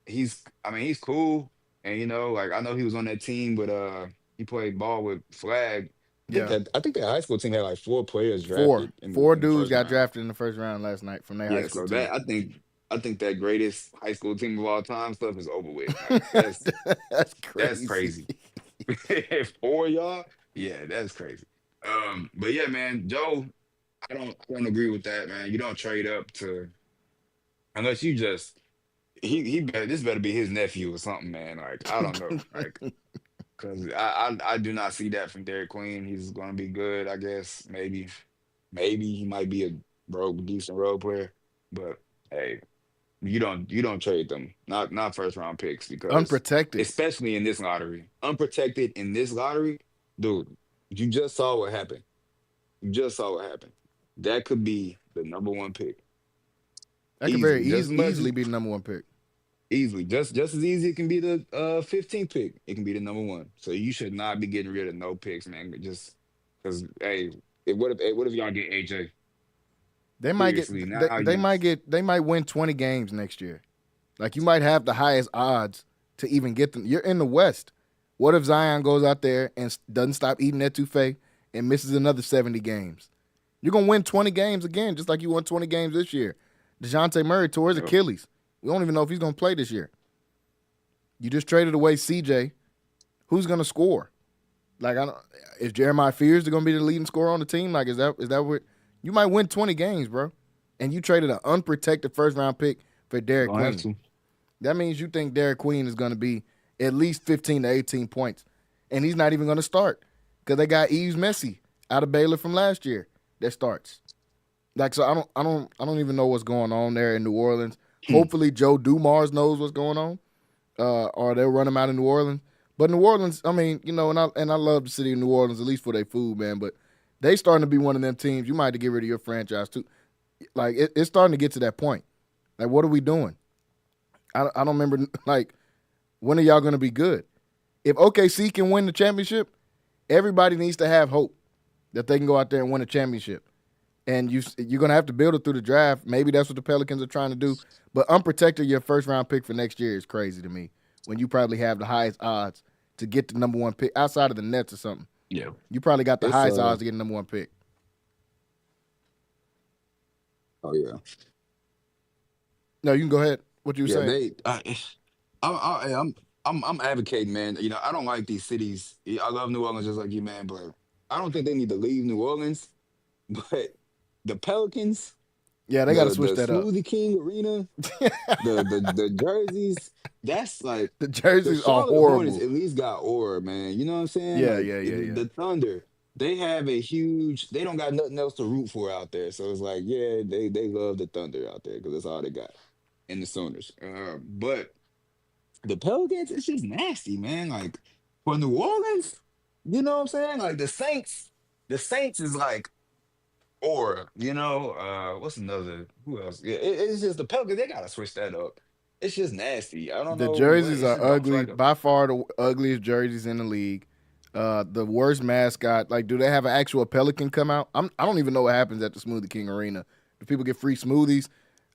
I mean, he's cool, and like I know he was on that team, but he played ball with Flag. Yeah. I think that high school team had like 4 players Four. drafted in the Four in the dudes first got round. drafted in the first round last night from their high Yeah, school so team. I think that greatest high school team of all time stuff is over with. Like That's that's crazy. crazy. For y'all, yeah, that's crazy. But yeah, man, Joe, I don't agree with that, man. You don't trade up to unless you just he better this better be his nephew or something, man. Like I don't know, like because I do not see that from Derek Queen. He's gonna be good, I guess. Maybe he might be a decent role player, but hey. You don't trade them. Not first round picks because Unprotected. especially in this lottery. Unprotected in this lottery, dude, you just saw what happened. You just saw what happened. That could be the number one pick. That could very Easily. Just as much as easily be the number one pick. easily. Just as easy it can be the 15th pick. It can be the number one. So you should not be getting rid of no picks, man. Just because hey, what if y'all get AJ? They might get Seriously, now you they might win 20 games next year. Like you might have the highest odds to even get them. You're in the West. What if Zion goes out there and doesn't stop eating that touffee and misses another 70 games? You're gonna win 20 games again, just like you won 20 games this year. DeJounte Murray tore his Achilles. We don't even know if he's gonna play this year. You just traded away CJ. Who's gonna score? Like is Jeremiah Fears going to be the leading scorer on the team? Like is that what you might win 20 games, bro? And you traded an unprotected first round pick for Derek don't have Queen. to. That means you think Derek Queen is going to be at least 15 to 18 points, and he's not even going to start because they got Yves Messi out of Baylor from last year that starts. Like so, I don't even know what's going on there in New Orleans. Hopefully, Joe Dumars knows what's going on, or they'll run him out of New Orleans. But New Orleans, I mean, and I love the city of New Orleans at least for their food, man. But they starting to be one of them teams you might have to get rid of your franchise too. Like it's starting to get to that point. Like, what are we doing? I don't remember, like, when are y'all going to be good? If OKC can win the championship, everybody needs to have hope that they can go out there and win a championship. And you're going to have to build it through the draft. Maybe that's what the Pelicans are trying to do. But unprotected your first-round pick for next year is crazy to me when you probably have the highest odds to get the number one pick outside of the Nets or something. Yeah. You probably got the It's highest odds to get the number one pick. oh yeah. No, you can go ahead. What you were Yeah, saying? I'm advocating, man. I don't like these cities. I love New Orleans just like you, man, but I don't think they need to leave New Orleans. But the Pelicans, Yeah, they got to the switch that up. Smoothie King Arena, the jerseys, that's like The the jerseys are Charlotte Hornets horrible. at least got aura, man. You know what I'm saying? Yeah, Like yeah, yeah, yeah. the Thunder, they have they don't got nothing else to root for out there. So it's like, yeah, they love the Thunder out there because that's all they got. And the Sooners. But the Pelicans, it's just nasty, man. Like for New Orleans, you know what I'm saying? Like the Saints is like aura, what's another who else? Yeah, it's just the Pelicans, they gotta switch that up. It's just nasty. I don't The know what jerseys it are just don't ugly. strike up. By far the ugliest jerseys in the league. The worst mascot. Like, do they have an actual pelican come out? I don't even know what happens at the Smoothie King Arena. Do people get free smoothies?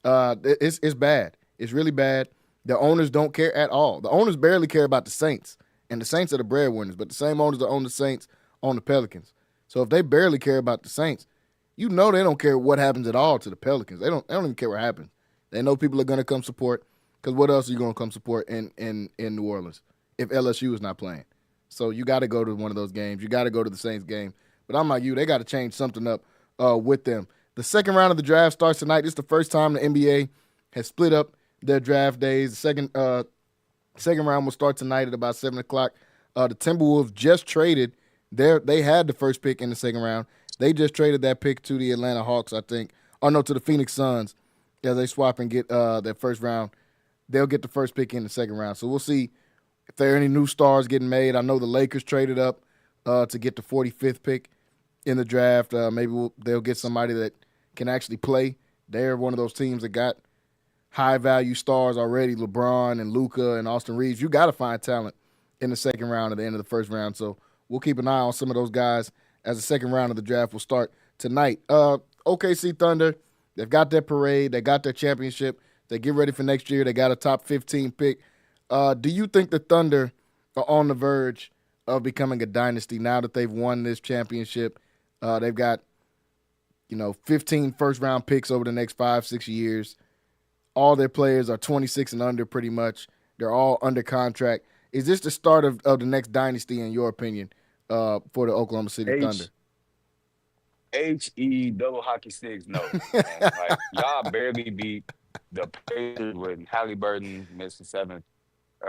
It's bad. It's really bad. The owners don't care at all. The owners barely care about the Saints, and the Saints are the breadwinners. But the same owners that own the Saints own the Pelicans. So if they barely care about the Saints, they don't care what happens at all to the Pelicans. They don't even care what happens. They know people are going to come support. Because what else are you going to come support in New Orleans if LSU is not playing? So you got to go to one of those games. You got to go to the Saints game. But I'm like you, they got to change something up with them. The second round of the draft starts tonight. It's the first time the NBA has split up their draft days. The second round will start tonight at about 7 o'clock. The Timberwolves just traded. They had the first pick in the second round. They just traded that pick to the Atlanta Hawks, I think. Or no, to the Phoenix Suns as they swap and get their first round. They'll get the first pick in the second round. So we'll see if there are any new stars getting made. I know the Lakers traded up to get the 45th pick in the draft. Maybe they'll get somebody that can actually play. They're one of those teams that got high-value stars already, LeBron and Luka and Austin Reeves. You got to find talent in the second round at the end of the first round. So we'll keep an eye on some of those guys as the second round of the draft will start tonight. OKC Thunder, they've got their parade. They got their championship. They get ready for next year. They got a top 15 pick. Do you think the Thunder are on the verge of becoming a dynasty now that they've won this championship? They've got 15 first-round picks over the next 5-6 years. All their players are 26 and under pretty much. They're all under contract. Is this the start of the next dynasty, in your opinion, for the Oklahoma City Thunder? HE double hockey sticks, no. Man. Like, y'all barely beat the Pacers when Halliburton missed the seventh, you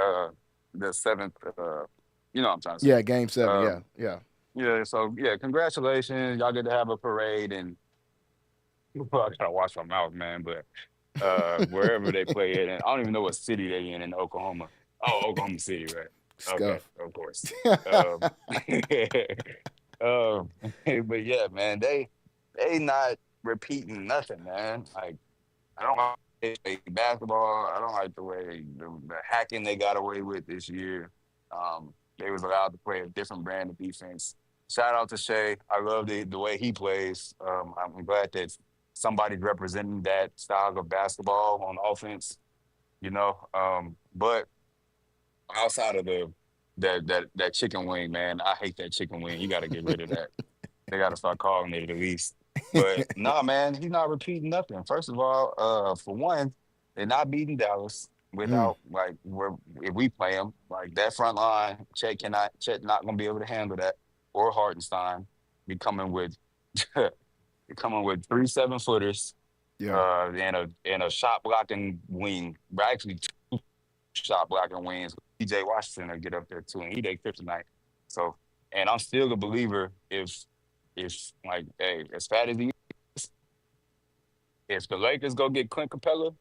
know what I'm trying to say. Yeah, game 7, yeah. Yeah, so, yeah, congratulations. Y'all get to have a parade, and I gotta watch my mouth, man, but wherever they play it, and I don't even know what city they in Oklahoma. Oh, Oklahoma City, right? Okay, Scuff. of course. But yeah, man, they not repeating nothing, man. Like, I don't like the way they play basketball. I don't like the way the hacking they got away with this year. They was allowed to play a different brand of defense. Shout out to Shea. I love the way he plays. I'm glad that somebody's representing that style of basketball on offense, But outside of that chicken wing, man, I hate that chicken wing. You got to get rid of that. They got to start calling it at least. But nah, man, he's not repeating nothing. First of all, for one, they're not beating Dallas without if we play them, like that front line, Chet not gonna be able to handle that, or Hartenstein be coming with 3 7-footers, and a shot blocking wing. But actually, 2 shot blocking wings. DJ Washington will get up there too, and he take 5th tonight. So, and I'm still a believer if like, hey, as fat as he is, if the Lakers go get Clint Capella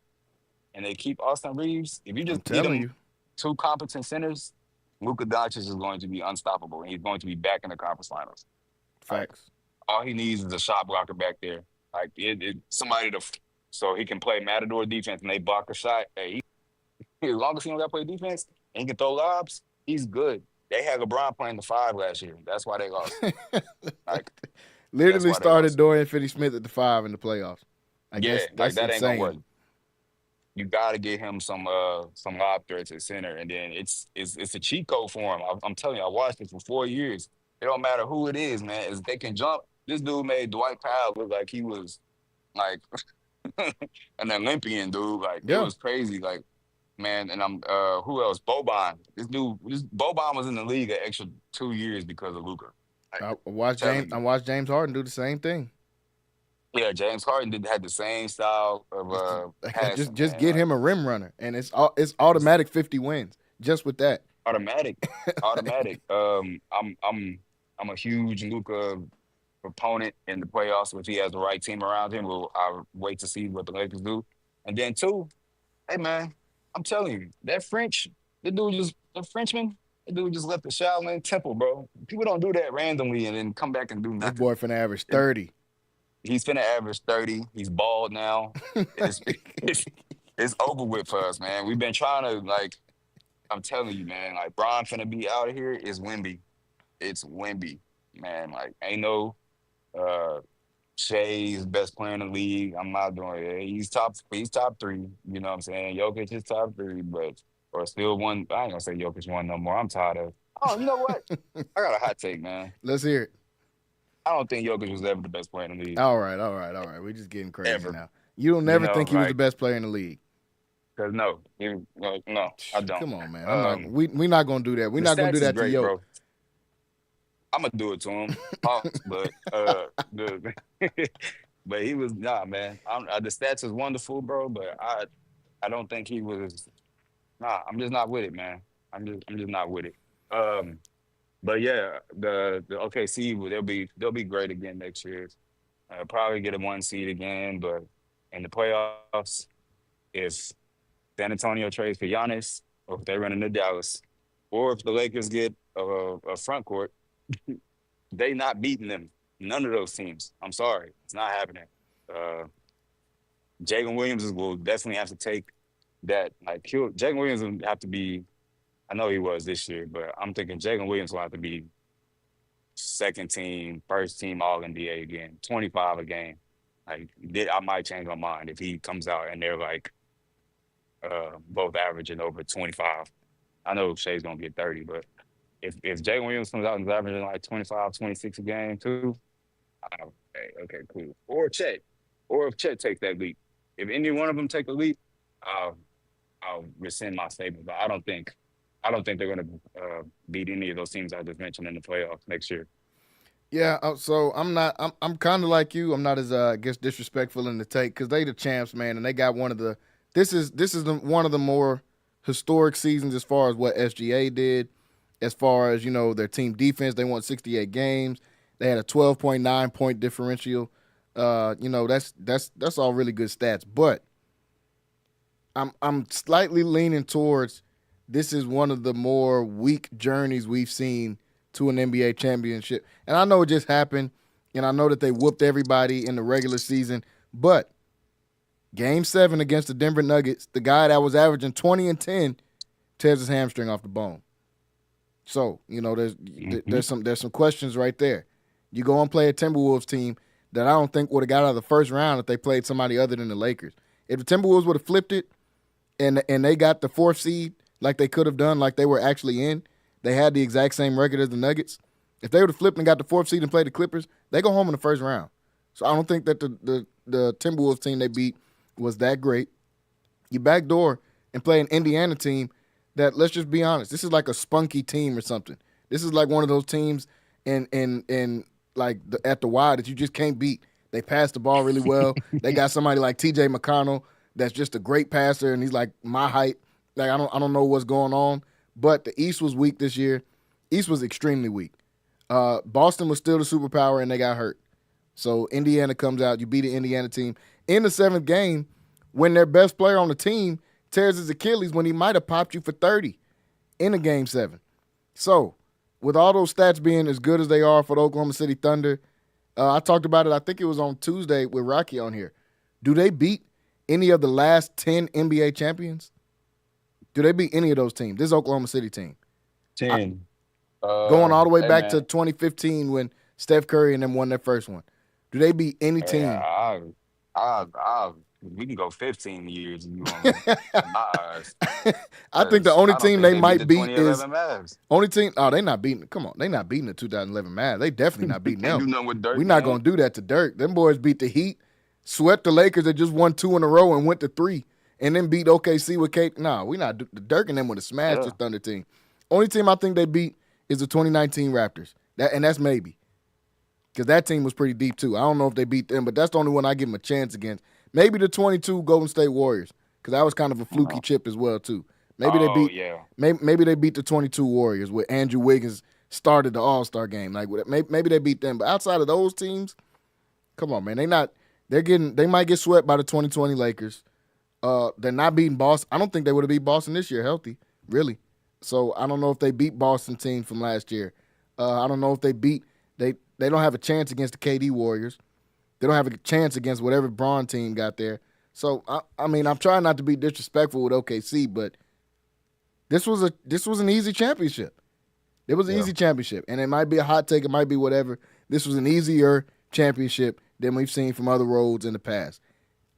and they keep Austin Reeves, if you just beat them 2 competent centers, Luka Doncic is going to be unstoppable, and he's going to be back in the conference finals. Facts. All he needs is a shot blocker back there, like somebody so he can play matador defense and they block a shot. Hey, as long as he don't got to play defense and he can throw lobs, he's good. They had LeBron playing the 5 last year. That's why they lost. Literally started Dorian Finney-Smith at the 5 in the playoffs. I guess that's that insane. ain't gonna work. You got to get him some lob threats at center, and then it's a cheat code for him. I'm telling you, I watched it for 4 years. It don't matter who it is, man. If they can jump, this dude made Dwight Powell look like he was like an Olympian, dude. Like, it was crazy. Like, man, and who else? Boban. Boban was in the league an extra 2 years because of Luka. I watched James Harden do the same thing. Yeah, James Harden had the same style of passing. Just get him a rim runner, and it's automatic 50 wins just with that. Automatic. I'm a huge Luka proponent in the playoffs. If he has the right team around him, I'll wait to see what the Lakers do. And then 2, hey man, I'm telling you, that Frenchman, that dude just left the Shaolin Temple, bro. People don't do that randomly and then come back and do nothing. That boy finna average 30. He's finna average 30. He's bald now. It's over with for us, man. We've been trying to, like, I'm telling you, man, like, Bron finna be out of here. It's Wemby. It's Wemby, man. Like, ain't no Shea's best player in the league. I'm not doing it. He's top 3. You know what I'm saying? Jokic is top 3, or still one. I ain't gonna say Jokic one no more. I'm tired of. Oh, you know what? I got a hot take, man. Let's hear it. I don't think Jokic was ever the best player in the league. All right. We're just getting crazy now. You don't never think he was the best player in the league. Because no, I don't. Come on, man. We're not gonna do that. We're not gonna do that to Jokic. Bro. I'm gonna do it to him, but but he was man. The stats is wonderful, bro. But I don't think he was. I'm just not with it, man. I'm just not with it. But yeah, the OKC they'll be great again next year. Probably get a 1 seed again, but in the playoffs, if San Antonio trades for Giannis, or if they run into Dallas, or if the Lakers get a front court, they not beating them. None of those teams. I'm sorry, it's not happening. Jalen Williams will definitely have to take that. Like, Jalen Williams will have to be I know he was this year, but I'm thinking Jalen Williams will have to be second team, first team All NBA again, 25 a game. Like, I might change my mind if he comes out and they're like both averaging over 25. I know Shay's gonna get 30, but if Jalen Williams comes out and is averaging like 25, 26 a game too, okay, cool. Or if Chet takes that leap, if any one of them take a leap, I'll I'll rescind my statement. But I don't think they're gonna beat any of those teams I just mentioned in the playoffs next year. Yeah, so I'm not. I'm kind of like you. I'm not as I guess disrespectful in the take because they the champs, man, and they got one of the. One of the more historic seasons as far as what SGA did, as far as their team defense. They won 68 games. They had a 12.9 point differential. That's all really good stats. But I'm slightly leaning towards this is one of the more weak journeys we've seen to an NBA championship. And I know it just happened, and I know that they whooped everybody in the regular season, but Game 7 against the Denver Nuggets, the guy that was averaging 20 and 10 tears his hamstring off the bone. So, there's some questions right there. You go and play a Timberwolves team that I don't think would have got out of the first round if they played somebody other than the Lakers. If the Timberwolves would have flipped it and they got the 4th seed like they could have done, like they were actually in, they had the exact same record as the Nuggets. If they would have flipped and got the 4th seed and played the Clippers, they go home in the first round. So I don't think that the Timberwolves team they beat was that great. You backdoor and play an Indiana team that, let's just be honest, this is like a spunky team or something. This is like one of those teams in like at the Y that you just can't beat. They pass the ball really well. They got somebody like T.J. McConnell that's just a great passer, and he's like my height. Like I don't know what's going on, but the East was weak this year. East was extremely weak. Boston was still the superpower, and they got hurt. So Indiana comes out. You beat an Indiana team in the 7th game when their best player on the team tears his Achilles when he might have popped you for 30 in a Game 7. So with all those stats being as good as they are for the Oklahoma City Thunder, I talked about it, I think it was on Tuesday with Rocky on here. Do they beat any of the last 10 NBA champions? Do they beat any of those teams? This Oklahoma City team. 10. Going all the way Hey back to man, 2015 when Steph Curry and them won their first one. Do they beat any yeah, team? we can go 15 years if you want to. In my eyes, I think the because only I don't team think they they beat might the beat is 2011 Mavs. only team. Oh, they not beating. Come on, they not beating the 2011 Mavs. They definitely not beating Can't them. do nothing with We're Dirk not now. gonna do that to Dirk. Them boys beat the Heat, swept the Lakers that just won 2 in a row and went to 3, and then beat OKC with Kate. No, we not. Dirk and them would have smashed the Yeah. Thunder team. Only team I think they beat is the 2019 Raptors. That's maybe because that team was pretty deep too. I don't know if they beat them, but that's the only one I give them a chance against. Maybe the 22 Golden State Warriors because that was kind of a fluky Oh, chip as well too. Maybe they oh, beat yeah. maybe they beat the 22 Warriors with Andrew Wiggins started the All-Star game. Like maybe they beat them, but outside of those teams, come on, man, they might get swept by the 2020 Lakers. They're not beating Boston. I don't think they would have beat Boston this year healthy, really. So I don't know if they beat Boston team from last year. I don't know if they don't have a chance against the KD Warriors. They don't have a chance against whatever Braun team got there. So I mean, I'm trying not to be disrespectful with OKC, but this was an easy championship. It was an Yeah. easy championship, and it might be a hot take, it might be whatever. This was an easier championship than we've seen from other roads in the past.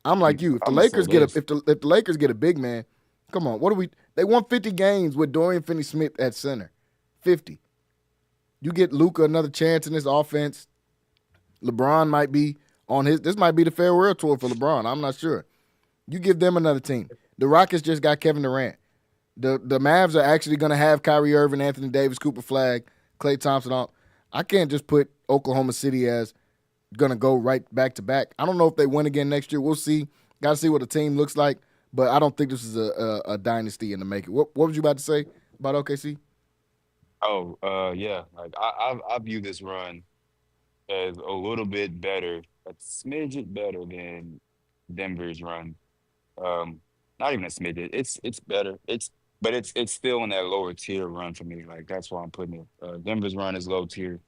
I'm like you. If the I'm gonna say Lakers get a this. if the Lakers get a big man, come on. What do we? They won 50 games with Dorian Finney-Smith at center. 50. You get Luka another chance in this offense. LeBron might be on his. This might be the farewell tour for LeBron. I'm not sure. You give them another team. The Rockets just got Kevin Durant. The Mavs are actually going to have Kyrie Irving, Anthony Davis, Cooper Flag, Klay Thompson on. I can't just put Oklahoma City as going to go right back to back. I don't know if they win again next year. We'll see. Got to see what the team looks like. But I don't think this is a dynasty in the making. What was you about to say about OKC? Oh, yeah. Like I view this run as a little bit better, a smidget better than Denver's run. Um, Not even a smidget. It's better. But it's still in that lower tier run for me. Like that's why I'm putting it. Denver's run is low tier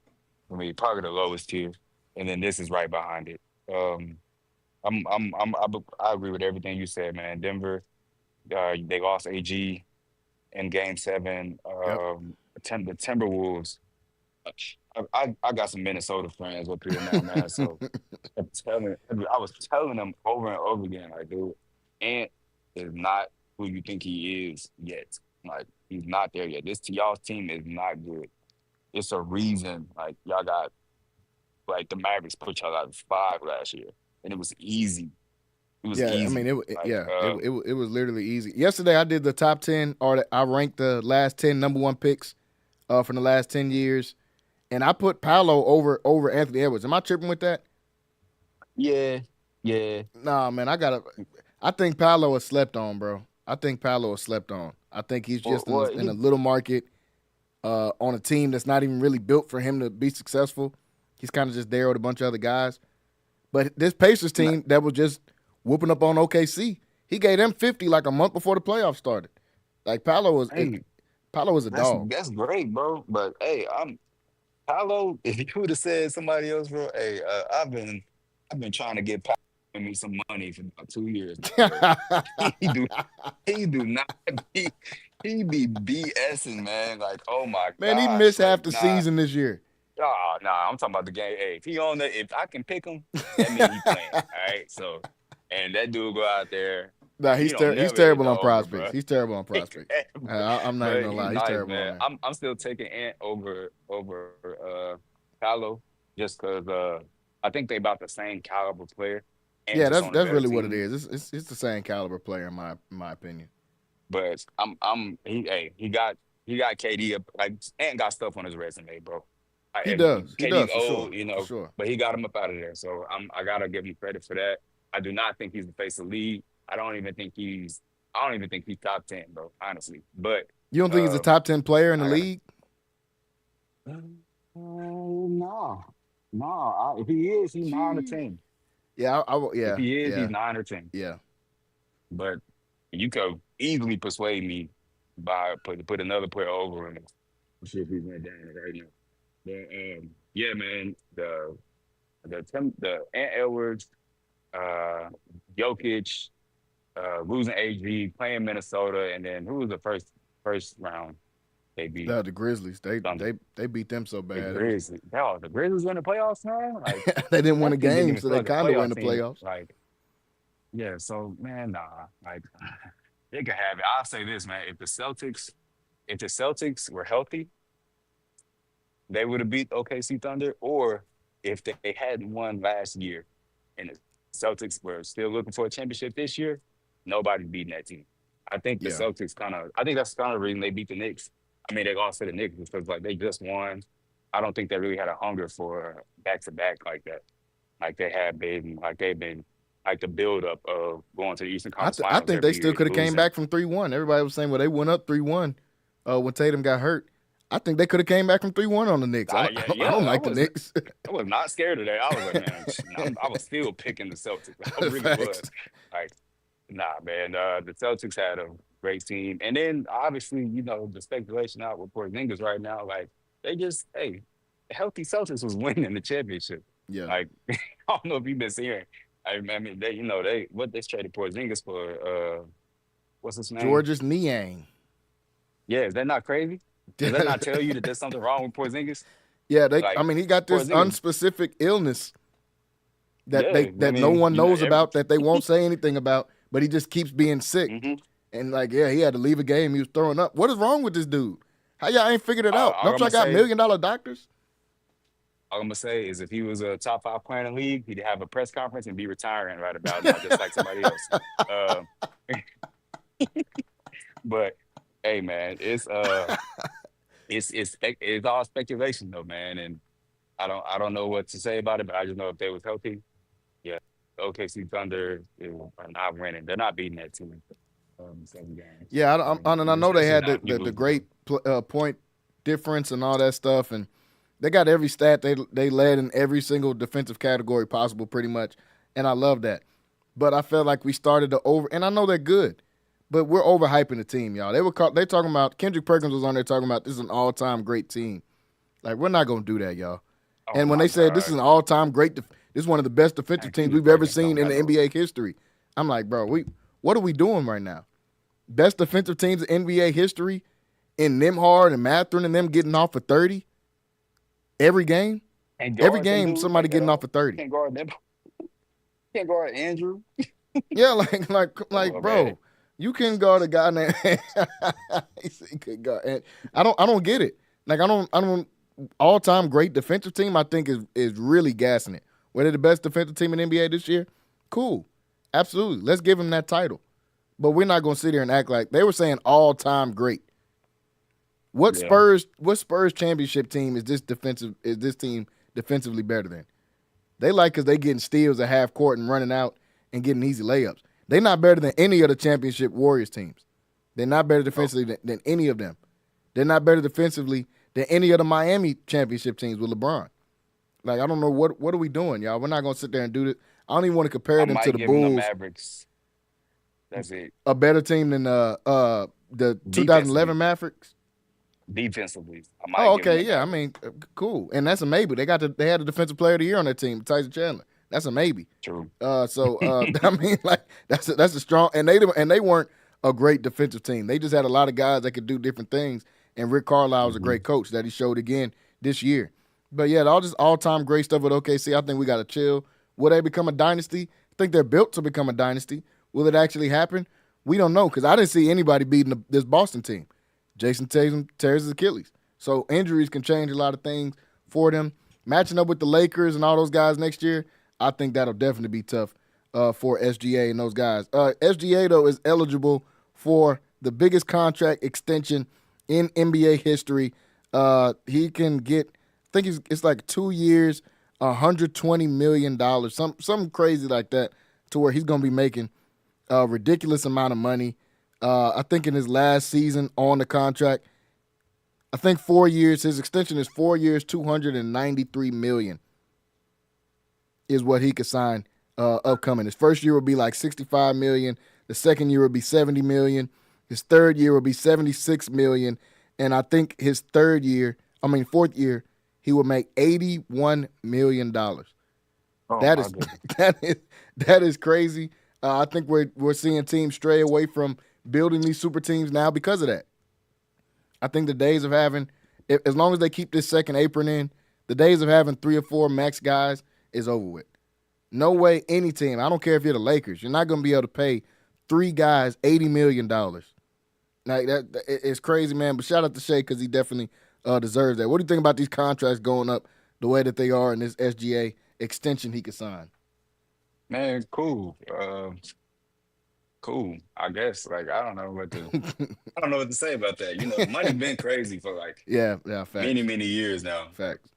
for me, probably the lowest tier, and then this is right behind it. Um, I agree with everything you said, man. Denver, they lost AG. in Game 7. Yep. The Timberwolves. I got some Minnesota friends up here now, man. So I was telling them over and over again, like, dude, Ant is not who you think he is yet. Like, he's not there yet. This y'all's team is not good. It's a reason, like, y'all got like the Mavericks put y'all out of 5 last year, and it was easy. It was Yeah, I mean, easy. Like, it was literally easy. Yesterday, I did the top 10, I ranked the last 10 number one picks from the last 10 years, and I put Paolo over Anthony Edwards. Am I tripping with that? yeah, yeah. Nah, man, I think Paolo is slept on, bro. I think Paolo is slept on. I think he's just in a little market on a team that's not even really built for him to be successful. He's kind of just there with a bunch of other guys. But this Pacers team that was just whooping up on OKC, he gave them 50 like a month before the playoffs started. Like Paolo was a dog. That's great, bro. But hey, I'm Paolo. If you would have said somebody else, bro, hey, I've been trying to get Paolo to give me some money for about 2 years now, bro. He do he do not be he be BSing, man. Like, oh my Man, he gosh, missed half like the nah. season this year. Oh, nah, I'm talking about the game. Hey, if I can pick him, that means he playing. All right. So, and that dude go out there, Nah, you he's don't he's never hit terrible the on over, prospects. bro. He's terrible on prospects. I'm not even But gonna he's lie. He's nice, terrible on man. there. I'm still taking Ant over Paolo just because I think they about the same caliber player and Yeah, just that's on a better really what it team. is. It's the same caliber player in my opinion. But he got KD like Ant got stuff on his resume, bro. He And does. He KD's does for old, sure. For sure. but he got him up out of there. So I gotta give him credit for that. I do not think he's the face of the league. I don't even think he's top 10, bro, honestly. But You don't think he's a uh top 10 player in the I gotta league? no. No, if he is, he's 9 or 10. Yeah, If yeah, he is, he's yeah, 9 or 10. yeah. But you could easily persuade me by put another player over him. I'm sure if he went down right now. But yeah, man, the Ant Edwards, uh, Jokic, losing AG, playing Minnesota, and then who was the first round they beat? The Grizzlies. Thunder. They beat them so The bad. Grizzlies. Oh, the Grizzlies win the playoffs now? Like They didn't win a that team didn't game, even so feel they like a kind of win playoff the team. playoffs. Like, yeah, so man, nah. Like they could have it. I'll say this, man. If the Celtics were healthy, they would have beat OKC Thunder, or if they hadn't won last year and the Celtics were still looking for a championship this year, nobody's beating that team. Yeah. I think that's kind of the reason they beat the Knicks. I mean, they lost to the Knicks because like they just won. I don't think they really had a hunger for back to back like that. Like they've been like the build up of going to the Eastern Conference I Finals think they every still year could and have came losing. back from 3-1. Everybody was saying, well, they went up 3-1 when Tatum got hurt. I think they could have came back from 3-1 on the Knicks. Yeah, I yeah. don't like the Knicks. I was not scared of that. I was like, man, I was still picking the Celtics. I really Facts. was. Like, nah, man. The Celtics had a great team, and then obviously, the speculation out with Porzingis right now, like hey, healthy Celtics was winning the championship. Yeah. Like, I don't know if you've been seeing. I mean, they traded Porzingis for what's his name? Georges Niang. Yeah, is that not crazy? Does that not tell you that there's something wrong with Porzingis? Yeah, Like he got this Porzingis, unspecific illness that yeah. I no mean, one knows about, that they won't say anything about, but he just keeps being sick. hmm And like, yeah, he had to leave a game. He was throwing up. What is wrong with this dude? How y'all ain't figured it out? all Don't I'm y'all gonna got say, $1 million doctors? all I'm gonna say is if he was a top 5 player in the league, he'd have a press conference and be retiring right about now, just like somebody else. Uh, but hey, man, it's all speculation though, man, and I don't know what to say about it, but I just know if they was healthy, yeah, OKC Thunder are not winning. They're not beating that team. 7 games. Yeah, and I know they Especially had not the people. great point difference and all that stuff, and they got every stat. They led in every single defensive category possible, pretty much, and I love that. But I felt like we started to and I know they're good, but we're overhyping the team, y'all. They talking about Kendrick Perkins was on there talking about this is an all-time great team. Like, we're not gonna do that, y'all. Oh And when my they said this is God. an all-time great, this is one of the best defensive Man, teams Kendrick we've ever Perkins seen don't in have the no NBA history, I'm like, bro, what are we doing right now? best defensive teams in NBA history in Nembhard and Mathurin and them getting off for 30 every game. And Every guard them game, dudes somebody like that getting off for all. 30. Can't guard them. Can't guard Andrew. Yeah, like, Oh man. bro, you can guard a guy named he said he could guard. And I don't get it. Like, I don't all time great defensive team. I think is really gassing it. Were they the best defensive team in the NBA this year? Cool, absolutely. Let's give them that title. But we're not gonna sit here and act like they were saying all time great. What Yeah. Spurs championship team is this team defensively better than? They like because they getting steals at half court and running out and getting easy layups. They're not better than any of the championship Warriors teams. They're not better defensively than any of them. They're not better defensively than any of the Miami championship teams with LeBron. Like, I don't know what are we doing, y'all. We're not gonna sit there and do this. I don't even want to compare I them to might the give them the Bulls, Mavericks. That's it. a better team than the 2011 Mavericks. Defensively, I might Oh, give them okay, the yeah. I Mavericks. mean, cool, and that's a maybe. They had a defensive player of the year on that team, Tyson Chandler. That's a maybe. True. I mean, like that's a strong, and they weren't a great defensive team. They just had a lot of guys that could do different things. And Rick Carlisle was a great coach that he showed again this year. But yeah, all time great stuff with OKC. I think we got to chill. Will they become a dynasty? I think they're built to become a dynasty. Will it actually happen? We don't know because I didn't see anybody beating this Boston team. Jason Tatum tears his Achilles. So injuries can change a lot of things for them. Matching up with the Lakers and all those guys next year, I think that'll definitely be tough for SGA and those guys. SGA, though, is eligible for the biggest contract extension in NBA history. He can get, I think it's like 2 years, $120 million, something crazy like that, to where he's going to be making a ridiculous amount of money. I think in his last season on the contract, I think 4 years, his extension is 4 years, $293 million is what he could sign upcoming. His first year will be like $65 million. The second year will be $70 million. His third year will be $76 million. And I think his fourth year, he will make $81 million. Oh, That my is goodness. that is crazy. I think we're seeing teams stray away from building these super teams now because of that. I think the days of having, as long as they keep this second apron in, the days of having 3 or 4 max guys is over with. No way any team, I don't care if you're the Lakers, you're not going to be able to pay 3 guys $80 million. Like it's crazy, man. But shout out to Shea because he definitely deserves that. What do you think about these contracts going up the way that they are and this SGA extension he could sign? Man, cool. Cool. I guess. Like, I don't know what to say about that. The money been crazy for like Yeah, facts. many years now. Facts.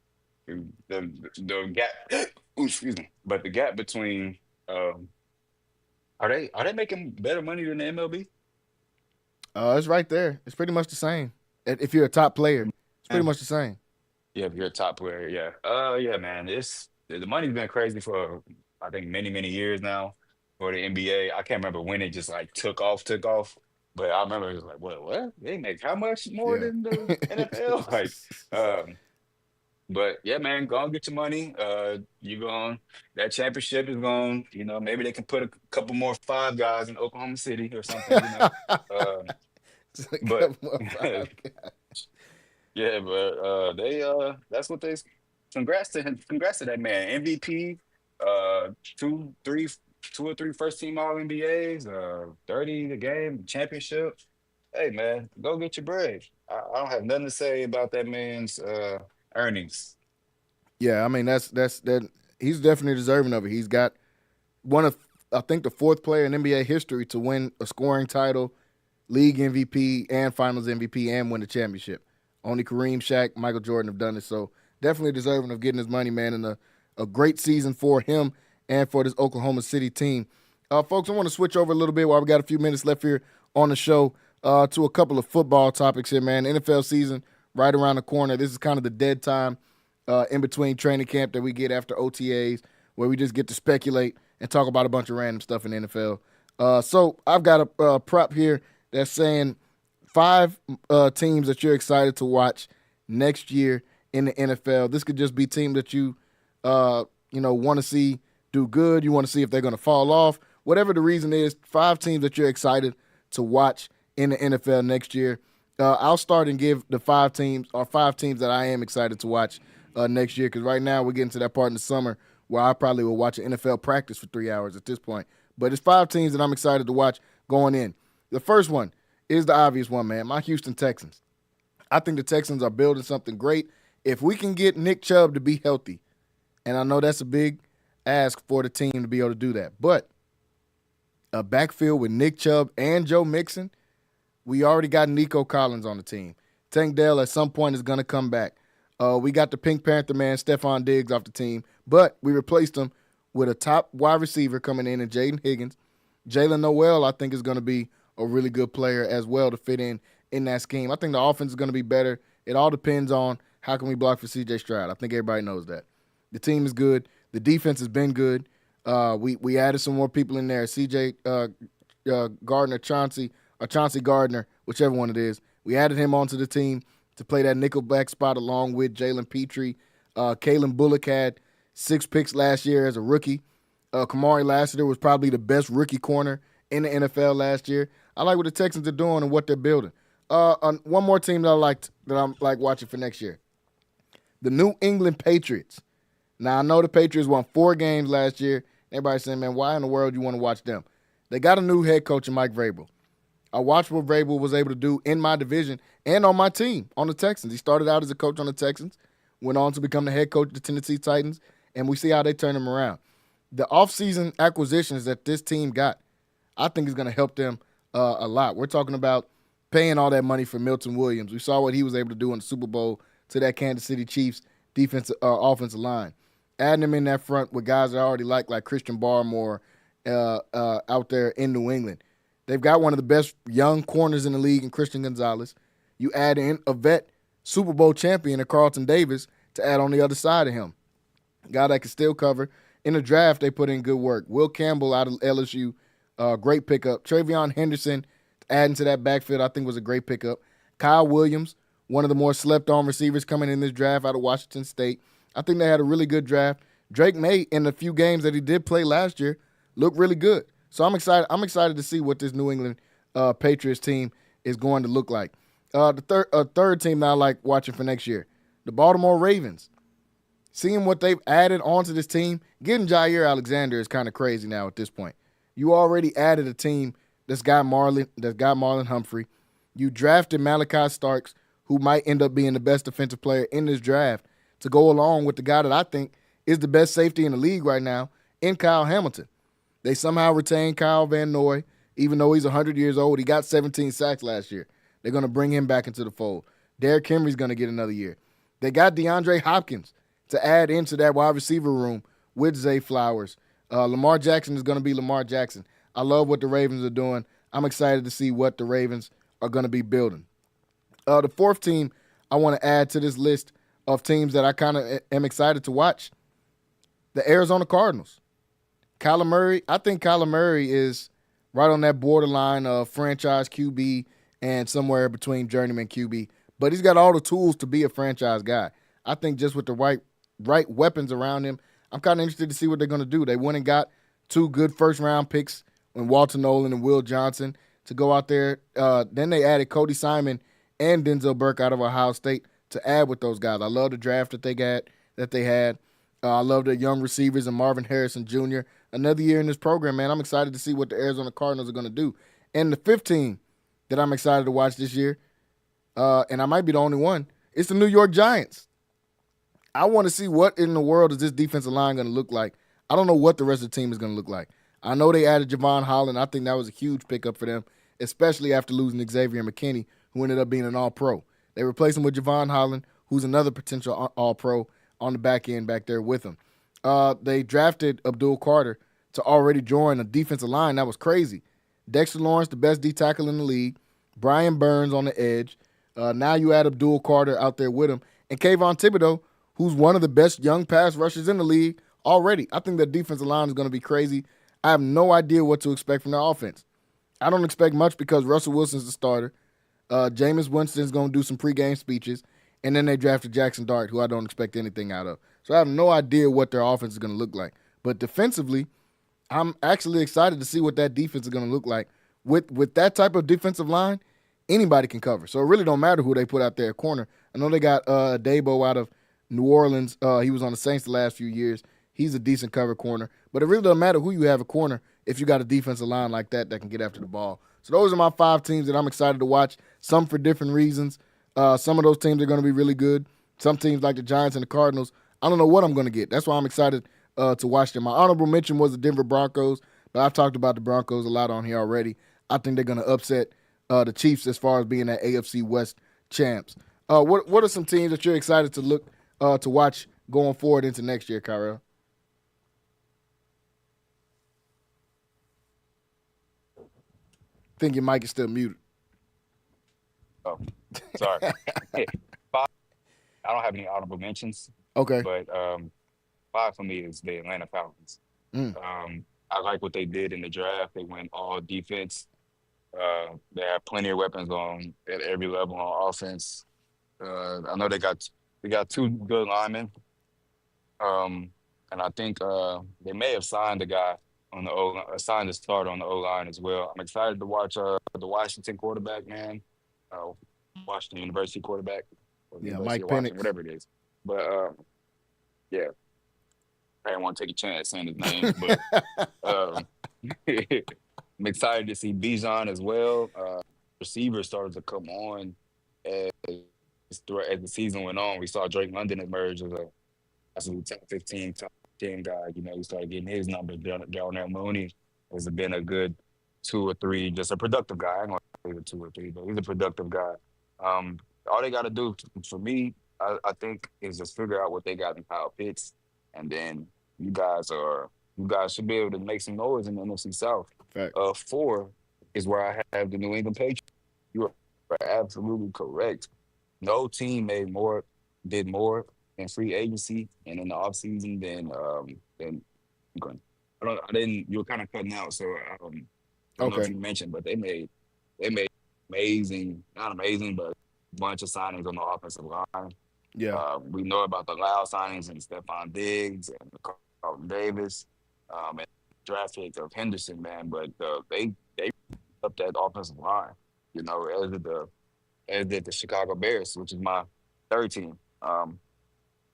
The gap. Ooh, excuse me. But the gap between are they making better money than the MLB? It's right there. It's pretty much the same. If you're a top player, it's pretty much the same. Yeah, if you're a top player, yeah. Yeah, man. The money's been crazy for I think many years now for the NBA. I can't remember when it just like took off. But I remember it was like, what? They make how much more than the NFL? Like, but yeah, man, go and get your money. That championship is gone. Maybe they can put a couple more 5 guys in Oklahoma City or something. But yeah, but that's what they. Congrats to him. Congrats to that man. MVP. 2, 3, 2 or 3 first team All NBAs. 30 the game championship. Hey man, go get your bread. I don't have nothing to say about that man's earnings. Yeah, I mean that he's definitely deserving of it. He's got one of I think the 4th player in NBA history to win a scoring title, league MVP, and Finals MVP, and win the championship. Only Kareem, Shaq, Michael Jordan have done it. So definitely deserving of getting his money, man, and a great season for him and for this Oklahoma City team. Folks, I want to switch over a little bit while we got a few minutes left here on the show to a couple of football topics here, man. NFL season right around the corner. This is kind of the dead time in between training camp that we get after OTAs where we just get to speculate and talk about a bunch of random stuff in the NFL. So I've got a prop here that's saying 5 teams that you're excited to watch next year in the NFL. This could just be teams that you want to see do good. You want to see if they're going to fall off. Whatever the reason is, 5 teams that you're excited to watch in the NFL next year. I'll start and give the five teams that I am excited to watch next year, because right now we're getting to that part in the summer where I probably will watch an NFL practice for 3 hours at this point. But it's 5 teams that I'm excited to watch going in. The first one is the obvious one, man, my Houston Texans. I think the Texans are building something great. If we can get Nick Chubb to be healthy, and I know that's a big ask for the team to be able to do that, but a backfield with Nick Chubb and Joe Mixon, we already got Nico Collins on the team. Tank Dell at some point is going to come back. We got the Pink Panther man, Stephon Diggs, off the team, but we replaced him with a top wide receiver coming in Jaden Higgins. Jalen Noel, I think, is going to be a really good player as well to fit in that scheme. I think the offense is going to be better. It all depends on how can we block for C.J. Stroud. I think everybody knows that. The team is good. The defense has been good. We added some more people in there. C.J. Gardner, Chauncey Gardner, whichever one it is. We added him onto the team to play that nickelback spot along with Jalen Petrie. Kalen Bullock had 6 picks last year as a rookie. Kamari Lassiter was probably the best rookie corner in the NFL last year. I like what the Texans are doing and what they're building. One more team that I'm like watching for next year. The New England Patriots. Now, I know the Patriots won 4 games last year. Everybody's saying, man, why in the world do you want to watch them? They got a new head coach in Mike Vrabel. I watched what Vrabel was able to do in my division and on my team, on the Texans. He started out as a coach on the Texans, went on to become the head coach of the Tennessee Titans, and we see how they turn him around. The offseason acquisitions that this team got, I think is going to help them a lot. We're talking about paying all that money for Milton Williams. We saw what he was able to do in the Super Bowl to that Kansas City Chiefs offensive line. Adding him in that front with guys that I already like Christian Barmore out there in New England. They've got one of the best young corners in the league in Christian Gonzalez. You add in a vet Super Bowl champion in Carlton Davis to add on the other side of him. A guy that can still cover. In the draft, they put in good work. Will Campbell out of LSU, great pickup. Travion Henderson, adding to that backfield, I think was a great pickup. Kyle Williams, one of the more slept-on receivers coming in this draft out of Washington State. I think they had a really good draft. Drake May, in the few games that he did play last year, looked really good. So I'm excited. I'm excited to see what this New England Patriots team is going to look like. The third team that I like watching for next year, the Baltimore Ravens. Seeing what they've added onto this team, getting Jair Alexander is kind of crazy now at this point. You already added a team that's got Marlon Humphrey. You drafted Malachi Starks, who might end up being the best defensive player in this draft, to go along with the guy that I think is the best safety in the league right now, in Kyle Hamilton. They somehow retained Kyle Van Noy, even though he's 100 years old. He got 17 sacks last year. They're going to bring him back into the fold. Derrick Henry's going to get another year. They got DeAndre Hopkins to add into that wide receiver room with Zay Flowers. Lamar Jackson is going to be Lamar Jackson. I love what the Ravens are doing. I'm excited to see what the Ravens are going to be building. The fourth team I want to add to this list of teams that I kind of am excited to watch, the Arizona Cardinals. Kyler Murray, I think Kyler Murray is right on that borderline of franchise QB and somewhere between journeyman QB. But he's got all the tools to be a franchise guy. I think just with the right weapons around him, I'm kind of interested to see what they're going to do. They went and got 2 good first-round picks in Walter Nolan and Will Johnson to go out there. Then they added Cody Simon and Denzel Burke out of Ohio State to add with those guys. I love the draft that they had. I love the young receivers and Marvin Harrison Jr. Another year in this program, man. I'm excited to see what the Arizona Cardinals are going to do. And the fifth team that I'm excited to watch this year, and I might be the only one, it's the New York Giants. I want to see what in the world is this defensive line going to look like. I don't know what the rest of the team is going to look like. I know they added Javon Holland. I think that was a huge pickup for them, especially after losing Xavier McKinney, who ended up being an all-pro. They replaced him with Javon Holland, who's another potential all-pro on the back end back there with him. They drafted Abdul Carter to already join a defensive line. That was crazy. Dexter Lawrence, the best D tackle in the league. Brian Burns on the edge. Now you add Abdul Carter out there with him. And Kayvon Thibodeau, who's one of the best young pass rushers in the league already. I think that defensive line is going to be crazy. I have no idea what to expect from their offense. I don't expect much because Russell Wilson's the starter. Jameis Winston's going to do some pregame speeches. And then they drafted Jackson Dart, who I don't expect anything out of. So I have no idea what their offense is going to look like. But defensively, I'm actually excited to see what that defense is going to look like with that type of defensive line, anybody can cover. So it really don't matter who they put out there at corner. I know they got Dabo out of New Orleans. He was on the Saints the last few years. He's a decent cover corner. But it really doesn't matter who you have at corner if you got a defensive line like that can get after the ball. So those are my 5 teams that I'm excited to watch, some for different reasons. Some of those teams are going to be really good. Some teams like the Giants and the Cardinals, I don't know what I'm going to get. That's why I'm excited to watch them. My honorable mention was the Denver Broncos, but I've talked about the Broncos a lot on here already. I think they're going to upset the Chiefs as far as being that AFC West champs. What are some teams that you're excited to look to watch going forward into next year, Kyrell? I think your mic is still muted. Oh, sorry. Five, I don't have any honorable mentions. Okay. But 5 for me is the Atlanta Falcons. I like what they did in the draft. They went all defense. They have plenty of weapons at every level on offense. I know they got 2 good linemen. And I think they may have signed a guy on the signed a starter on the O-line as well. I'm excited to watch the Washington quarterback, man. Washington University quarterback. Mike Penix. Whatever it is. But, yeah. I didn't want to take a chance saying his name, but I'm excited to see Bijan as well. Receivers started to come on as the season went on. We saw Drake London emerge as a top 15, top 10 guy. You know, he started getting his numbers. Darnell Mooney has been a good 2 or 3, just a productive guy. I ain't going to say 2 or 3, but he's a productive guy. All they got to do for me, I think, is just figure out what they got in Kyle Pitts, and then you guys should be able to make some noise in the NFC South. Fact. 4 is where I have the New England Patriots. You are absolutely correct. No team did more in free agency and in the offseason than you were kind of cutting out, so I don't know if you mentioned, but they made amazing, not amazing, but a bunch of signings on the offensive line. Yeah. We know about the Loud signings and Stephon Diggs and Carlton Davis, and draft pick of Henderson, man. But they up that offensive line, you know, as did the Chicago Bears, which is my 3rd team. I'm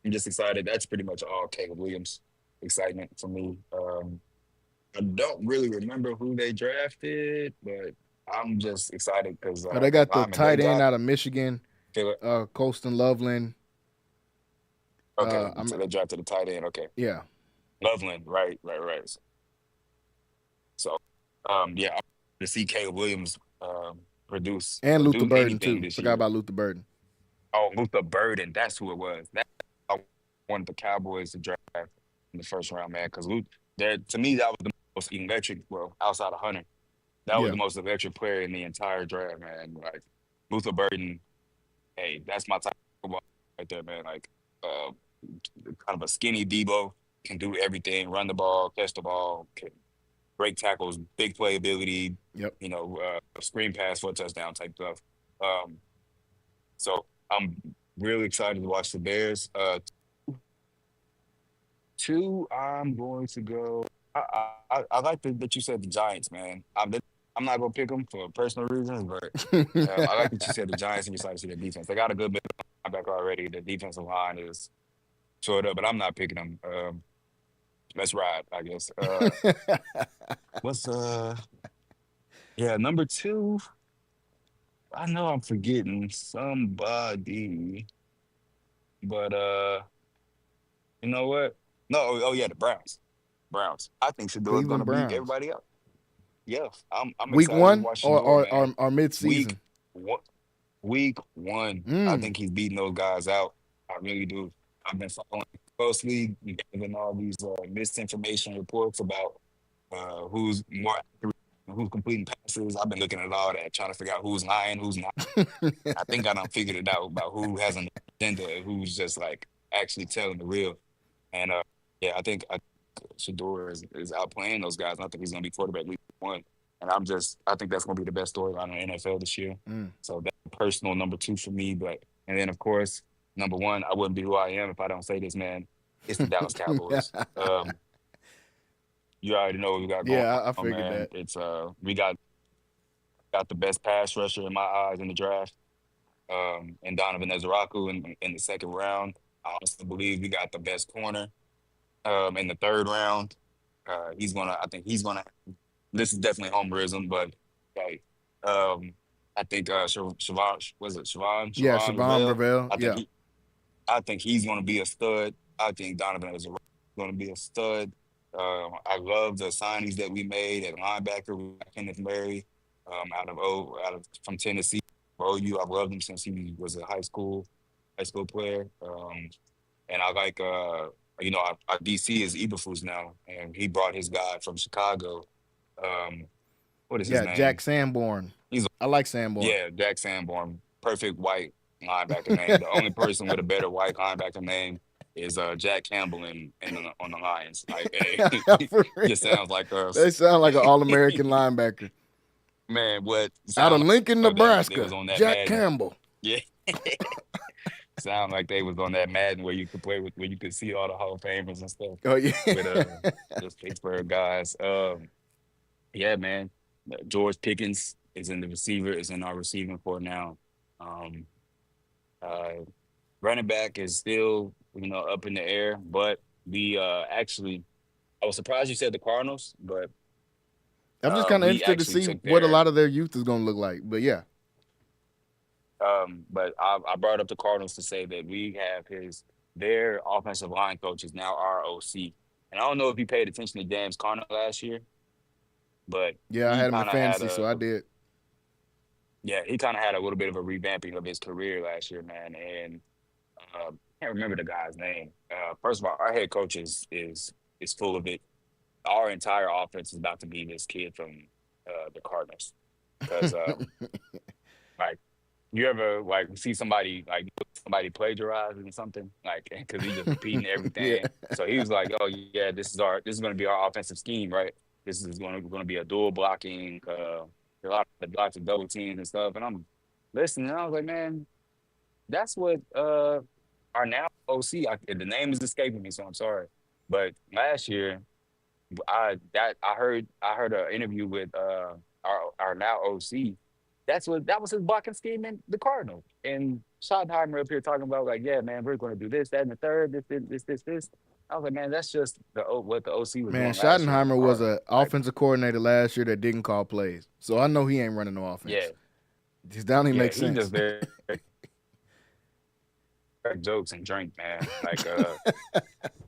just excited. That's pretty much all Caleb Williams excitement for me. I don't really remember who they drafted, but I'm just excited because they got the tight end out of Michigan, Colston Loveland. Okay, so they drafted the tight end. Okay, yeah, Loveland, right. So, yeah, to see Caleb Williams produce and Luther Burden too. Forgot year. About Luther Burden. Oh, Luther Burden, that's who it was. I wanted the Cowboys to draft in the 1st round, man, because to me that was the most electric. Well, outside of Hunter, that was the most electric player in the entire draft, man. Like Luther Burden, hey, that's my type of football right there, man. Like kind of a skinny Debo, can do everything, run the ball, catch the ball, can break tackles, big playability. Yep. You know, screen pass for a touchdown type stuff. So I'm really excited to watch the Bears. 2, I'm going to go. I like that you said the Giants, man. I'm not going to pick them for personal reasons, but I like that you said the Giants and you started to see their defense. They got a good bit of linebacker already. The defensive line is short up, but I'm not picking them. Let's ride, I guess. Number 2, I know I'm forgetting somebody, but you know what? No, the Browns. I think Shador's going to beat everybody up. Yeah, I'm week excited 1 to watch or mid-season. Week 1. I think he's beating those guys out. I really do. I've been following closely, given all these misinformation reports about who's more accurate, who's completing passes. I've been looking at all that, trying to figure out who's lying, who's not. I think I done figured it out about who has an agenda and who's just like actually telling the real. And I think Shador is outplaying those guys. I think he's going to be quarterback week 1. And I think that's going to be the best storyline in the NFL this year. So that's personal number 2 for me. And then, of course, number 1, I wouldn't be who I am if I don't say this, man. It's the Dallas Cowboys. You already know what we got going on. Yeah, I figured man. that. It's we got got the best pass rusher in my eyes in the draft, and Donovan Ezraku in the second round. I also believe we got the best corner in the third round. I think he's gonna. This is definitely homerism, but like, I think Siobhan was it Siobhan Yeah, Siobhan Siobhan Ravel. Ravel. I think Yeah. he I think he's going to be a stud. I think Donovan is going to be a stud. I love the signings that we made at linebacker. We got Kenneth Murray out of from Tennessee. OU, I've loved him since he was a high school player. And I like our DC is Eberflus now, and he brought his guy from Chicago. Um, what is his Yeah, Jack name? Sanborn. He's I like Sanborn. Yeah, Jack Sanborn, perfect white linebacker name. The only person with a better white linebacker name is Jack Campbell on the Lions. Like, hey, For just real. sounds like They us. sound like an All-American linebacker. Man, what Out of sound Lincoln, like them like they was Nebraska, on that Jack Madden. Campbell. Yeah. Sound like they was on that Madden where you could play with where you could see all the Hall of Famers and stuff Oh, yeah. with those Pittsburgh guys. Yeah, man. George Pickens is in our receiving core now. Um, uh, Running back is still, up in the air, but we actually, I was surprised you said the Cardinals, but I'm just kind of we interested to actually see took what a their, lot of their youth is going to look like. But yeah. but I brought up the Cardinals to say that we have their offensive line coach is now our OC. And I don't know if you paid attention to James Conner last year, but Yeah, I he had him in kind of had fantasy, so I did. he kind of had a little bit of a revamping of his career last year, man. And I can't remember the guy's name. First of all, our head coach is full of it. Our entire offense is about to be this kid from the Cardinals. Because like you ever like see somebody plagiarizing or something like because he's just repeating Yeah. everything. So he was like, "Oh yeah, this is going to be our offensive scheme, right? This is going to be a dual blocking, lots of double teams and stuff." And I'm listening, and I was like, "Man, that's what our now OC. The name is escaping me, so I'm sorry. But last year, I heard an interview with our now OC. That was his blocking scheme in the Cardinals. And Schottenheimer up here talking about like, yeah, man, we're going to do this, that, and the third, this. I was like, man, that's just what the OC was Man, doing last year with the Schottenheimer was Cardinals. an Like, offensive coordinator last year that didn't call plays. So I know he ain't running no yeah, offense. Just down he yeah, makes he sense. just there jokes and drink, man. Like,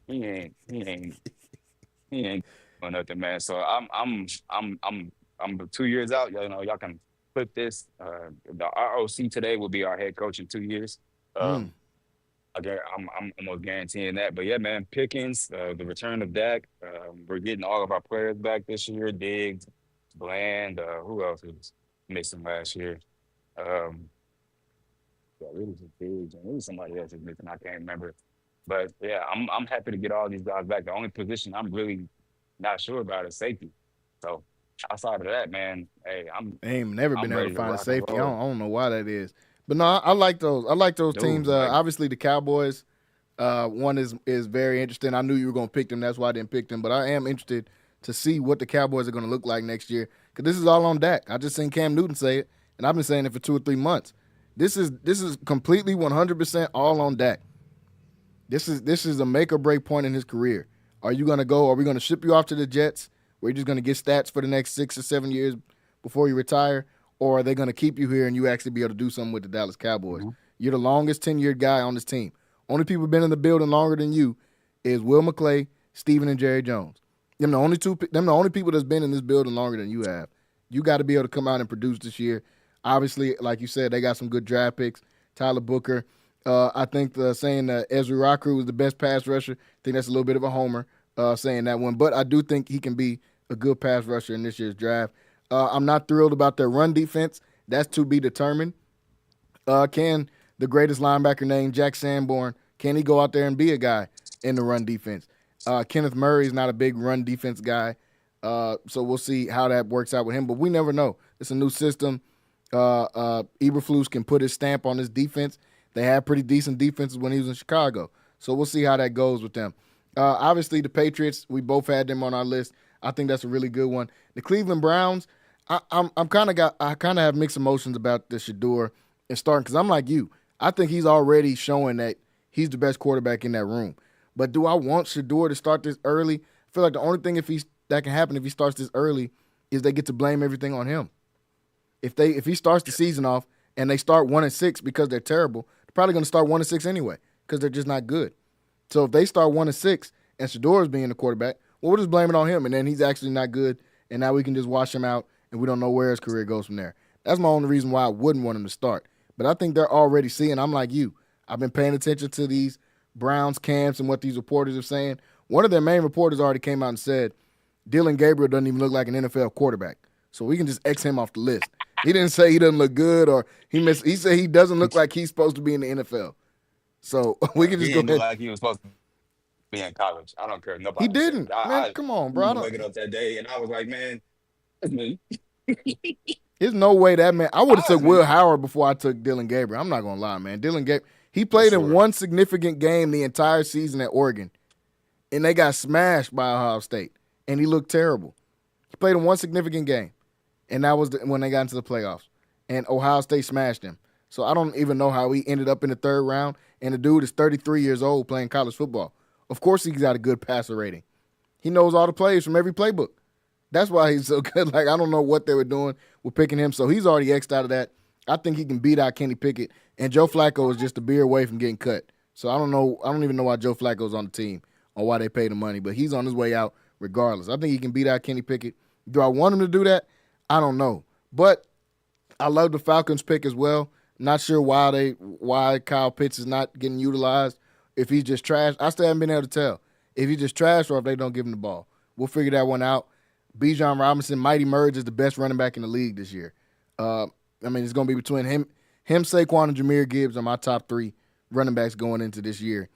he ain't he ain't doing nothing, man. So I'm 2 years out. Y'all can put this. The ROC today will be our head coach in 2 years. Mm. Again, I'm almost guaranteeing that. But yeah, man, Pickens, the return of Dak. We're getting all of our players back this year. Diggs, Bland. Who else was missing last year? Yeah, it was Diggs, and it was somebody else was missing. I can't remember. But yeah, I'm happy to get all these guys back. The only position I'm really not sure about is safety. So outside of that, man, hey, They ain't never been I'm able to ready to find a rock and safety. roll. I don't know why that is. But no, I like those. I like those Dude, teams. like, Obviously, the Cowboys. One is very interesting. I knew you were going to pick them. That's why I didn't pick them. But I am interested to see what the Cowboys are going to look like next year. Because this is all on Dak. I just seen Cam Newton say it, and I've been saying it for 2 or 3 months. This is completely 100% all on Dak. This is a make or break point in his career. Are you going to go? Are we going to ship you off to the Jets, where you're just going to get stats for the next 6 or 7 years before you retire? Or are they going to keep you here and you actually be able to do something with the Dallas Cowboys? mm-hmm. You're the longest tenured guy on this team. Only people been in the building longer than you is Will McClay, Steven, and Jerry Jones. Them the only people that's been in this building longer than you have. You got to be able to come out and produce this year. Obviously, like you said, they got some good draft picks. Tyler Booker. I think saying Ezra Rocker was the best pass rusher, I think that's a little bit of a homer saying that one. But I do think he can be a good pass rusher in this year's draft. I'm not thrilled about their run defense. That's to be determined. Can the greatest linebacker named Jack Sanborn, can he go out there and be a guy in the run defense? Kenneth Murray is not a big run defense guy. So we'll see how that works out with him. But we never know. It's a new system. Eberflus can put his stamp on his defense. They had pretty decent defenses when he was in Chicago. So we'll see how that goes with them. Obviously, the Patriots, we both had them on our list. I think that's a really good one. The Cleveland Browns, I'm I kind of have mixed emotions about the Shador and starting because I'm like you. I think he's already showing that he's the best quarterback in that room. But do I want Shador to start this early? I feel like the only thing that can happen if he starts this early is they get to blame everything on him. If he starts the season off and they start 1-6 because they're terrible, they're probably going to start 1-6 anyway because they're just not good. So if they start 1-6 and Shador is being the quarterback, well, we'll just blame it on him, and then he's actually not good, and now we can just wash him out, and we don't know where his career goes from there. That's my only reason why I wouldn't want him to start. But I think they're already seeing. I'm like you. I've been paying attention to these Browns camps and what these reporters are saying. One of their main reporters already came out and said Dylan Gabriel doesn't even look like an NFL quarterback, so we can just X him off the list. He didn't say he doesn't look good or he missed. He said he doesn't look like he's supposed to be in the NFL. So we can He just go didn't look ahead. like he was supposed to be in college. I don't care if He nobody said it. didn't, man. I Come on, bro. I remember don't. waking up that day and I was like, man, that's me. There's no way that man. I would have took That's me Will Howard before I took Dylan Gabriel. I'm not gonna lie, man. Dylan Gabriel. He for played in sure. one significant game the entire season at Oregon, and they got smashed by Ohio State, and he looked terrible. He played in one significant game, and that was when they got into the playoffs, and Ohio State smashed him. So I don't even know how he ended up in the third round. And the dude is 33 years old playing college football. Of course, he's got a good passer rating. He knows all the plays from every playbook. That's why he's so good. Like, I don't know what they were doing with picking him. So he's already X'd out of that. I think he can beat out Kenny Pickett. And Joe Flacco is just a beer away from getting cut. So I don't know. I don't even know why Joe Flacco's on the team or why they paid him money. But he's on his way out regardless. I think he can beat out Kenny Pickett. Do I want him to do that? I don't know. But I love the Falcons pick as well. Not sure why Kyle Pitts is not getting utilized. If he's just trash, I still haven't been able to tell if he's just trash or if they don't give him the ball. We'll figure that one out. Bijan Robinson might emerge as the best running back in the league this year. I mean, it's going to be between him, Saquon, and Jahmyr Gibbs are my top three running backs going into this year.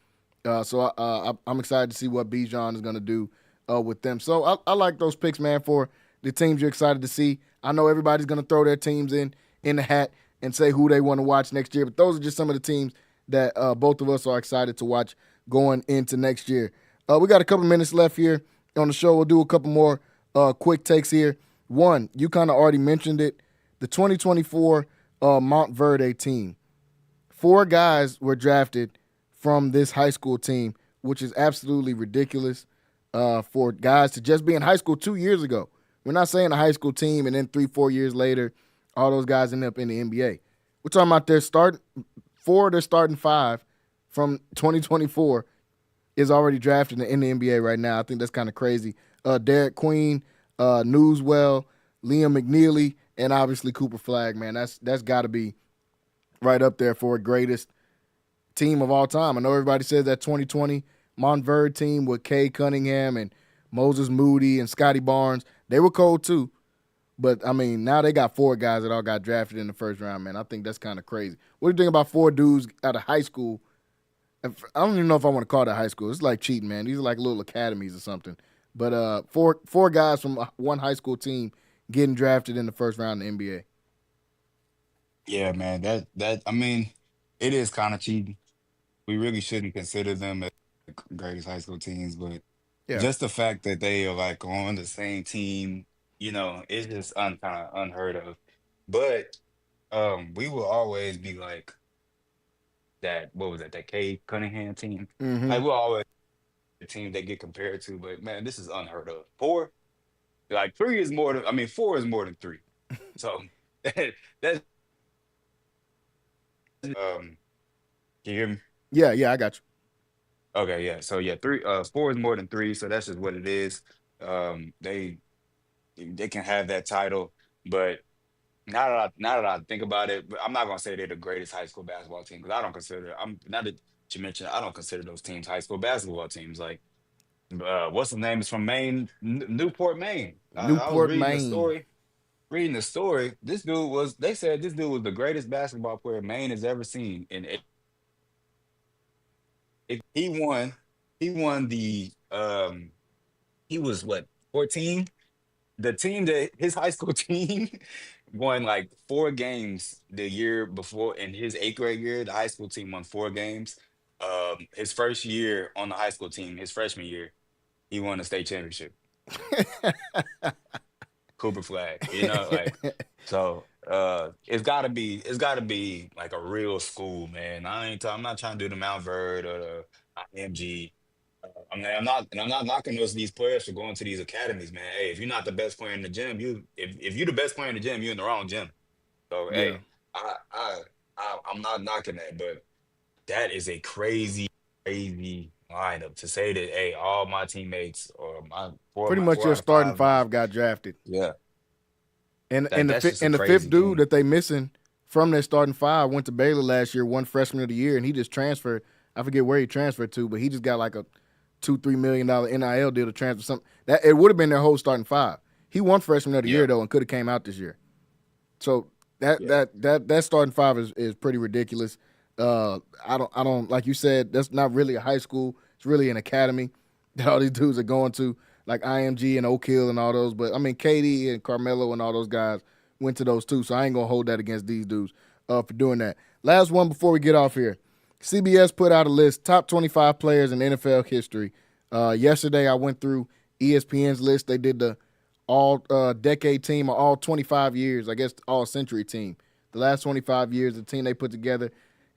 I'm excited to see what Bijan is going to do with them. So I like those picks, man, for the teams you're excited to see. I know everybody's going to throw their teams in the hat and say who they want to watch next year, but those are just some of the teams that both of us are excited to watch going into next year. We got a couple minutes left here on the show. We'll do a couple more quick takes here. One, you kind of already mentioned it, the 2024 Montverde team. 4 guys were drafted from this high school team, which is absolutely ridiculous for guys to just be in high school 2 years ago. We're not saying a high school team and then 3-4 years later, all those guys end up in the NBA. We're talking about their starting 5 from 2024 is already drafted in the NBA right now. I think that's kind of crazy. Derek Queen, Newswell, Liam McNeely, and obviously Cooper Flagg, man. That's got to be right up there for greatest team of all time. I know everybody says that 2020 Montverde team with Kay Cunningham and Moses Moody and Scotty Barnes, they were cold too. But, I mean, now they got 4 guys that all got drafted in the first round, man. I think that's kind of crazy. What do you think about 4 dudes out of high school? I don't even know if I want to call that high school. It's like cheating, man. These are like little academies or something. But four guys from one high school team getting drafted in the first round in the NBA. Yeah, man. That I mean, it is kind of cheating. We really shouldn't consider them as greatest high school teams, but Yeah. just the fact that they are like on the same team, it's just kind of unheard of. But we will always be like that. What was that? That Cade Cunningham team. Mm-hmm. Like we'll always be the team they get compared to. But man, this is unheard of. 4, like 3 is more than. I mean, 4 is more than 3. So that's Can you hear me? Yeah, I got you. Okay, yeah. So yeah, 4 is more than 3. So that's just what it is. They can have that title, but now that I think about it, but I'm not gonna say they're the greatest high school basketball team because I don't consider. I'm not that you mentioned. I don't consider those teams high school basketball teams. Like, what's the name? Is from Maine, Newport, Maine. I was Newport, reading the Maine. story. Reading the story, this dude was. They said this dude was the greatest basketball player Maine has ever seen, and he won. He won the. He was what 14. The team that his high school team won like 4 games the year before in his 8th grade year. The high school team won 4 games. His first year on the high school team, his freshman year, he won a state championship. Cooper Flag. Like so. It's gotta be like a real school, man. I'm not trying to do the Mount Verde or the IMG. I'm not knocking these players for going to these academies, man. Hey, if you're not the best player in the gym, if you're the best player in the gym, you're in the wrong gym. So Yeah. hey, I'm not knocking that, but that is a crazy, crazy lineup to say that. Hey, all my teammates or my Pretty much four your out of starting five of my five got drafted. yeah, And that that's just a the fifth crazy dude thing. that they missing from their starting five went to Baylor last year, won freshman of the year, and he just transferred. I forget where he transferred to, but he just got like a $2-3 million NIL deal to transfer something. That it would have been their whole starting five. He won freshman of the year Yeah, though and could have came out this year. So that yeah. that that that starting five is pretty ridiculous. I don't like you said, that's not really a high school. It's really an academy that all these dudes are going to, like IMG and Oak Hill and all those. But I mean, KD and Carmelo and all those guys went to those too. So I ain't gonna hold that against these dudes for doing that. Last one before we get off here. CBS put out a list, top 25 players in NFL history. Yesterday I went through ESPN's list. They did the all decade team or all 25 years, I guess all century team. The last 25 years, the team they put together.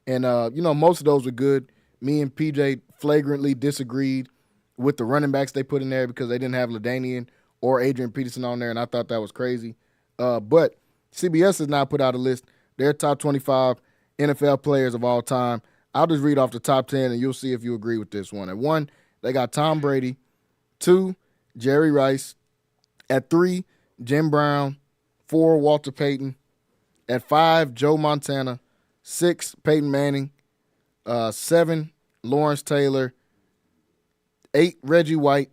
And, most of those were good. Me and PJ flagrantly disagreed with the running backs they put in there because they didn't have LaDainian or Adrian Peterson on there, and I thought that was crazy. But CBS has now put out a list, their top 25 NFL players of all time. I'll just read off the top 10, and you'll see if you agree with this one. At 1, they got Tom Brady. 2, Jerry Rice. At 3, Jim Brown. 4, Walter Payton. At 5, Joe Montana. 6, Peyton Manning. 7, Lawrence Taylor. 8, Reggie White.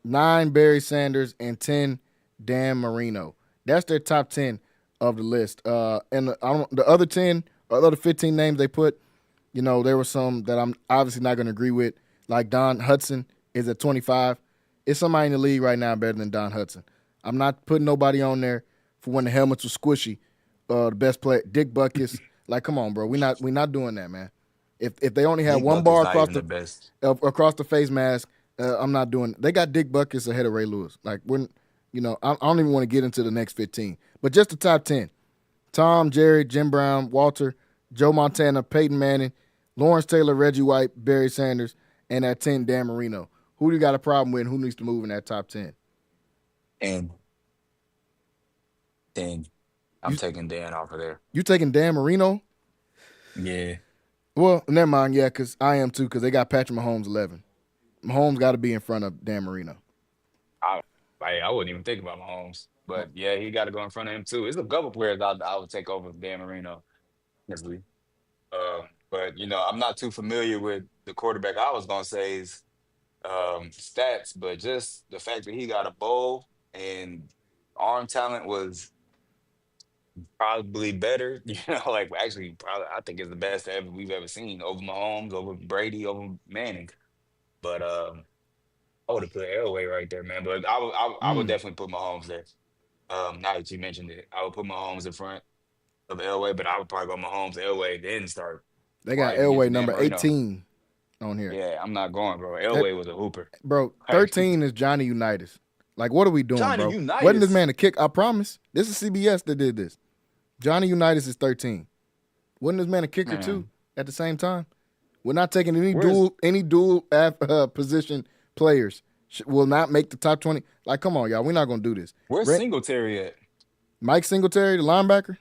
9, Barry Sanders. And 10, Dan Marino. That's their top 10 of the list. And the other 10 or the other 15 names they put, there were some that I'm obviously not going to agree with, like Don Hudson is at 25. Is somebody in the league right now better than Don Hudson? I'm not putting nobody on there for when the helmets were squishy. The best player, Dick Butkus. Like, come on, bro. We're not doing that, man. If they only had Nick one Buck is bar not even the best. across the face mask, I'm not doing. They got Dick Butkus ahead of Ray Lewis. Like, I don't even want to get into the next 15, but just the top 10: Tom, Jerry, Jim Brown, Walter, Joe Montana, Peyton Manning, Lawrence Taylor, Reggie White, Barry Sanders, and at 10, Dan Marino. Who do you got a problem with? And who needs to move in that top 10? And then I'm You taking Dan off of there. you taking Dan Marino? Yeah. Well, never mind. Yeah, because I am too. Because they got Patrick Mahomes 11. Mahomes got to be in front of Dan Marino. I I wouldn't even think about Mahomes. But yeah, he got to go in front of him too. It's a couple players I would take over Dan Marino, honestly. But I'm not too familiar with the quarterback. I was gonna say is stats, but just the fact that he got a bowl and arm talent was probably better. Like actually, probably I think it's the best we've ever seen over Mahomes, over Brady, over Manning. But I would have put Elway right there, man. But I would Mm. definitely put Mahomes there. Now that you mentioned it, I would put Mahomes in front of Elway, but I would probably go Mahomes, Elway, then start They before I got even get Elway to Dan number Marino. 18 on here. Yeah, I'm not going, bro. That, Elway was a hooper. bro, Like 13 is Johnny Unitas. Like, what are we doing, Johnny bro? Wasn't this Unitas. man a kick? I promise. This is CBS that did this. Johnny Unitas is 13. Wasn't this man a kicker too Man, at the same time? We're not taking where's any dual position players. Will not make the top 20. Like, come on, y'all. We're not going to do this. where's Rent, Singletary at? Mike Singletary, the linebacker,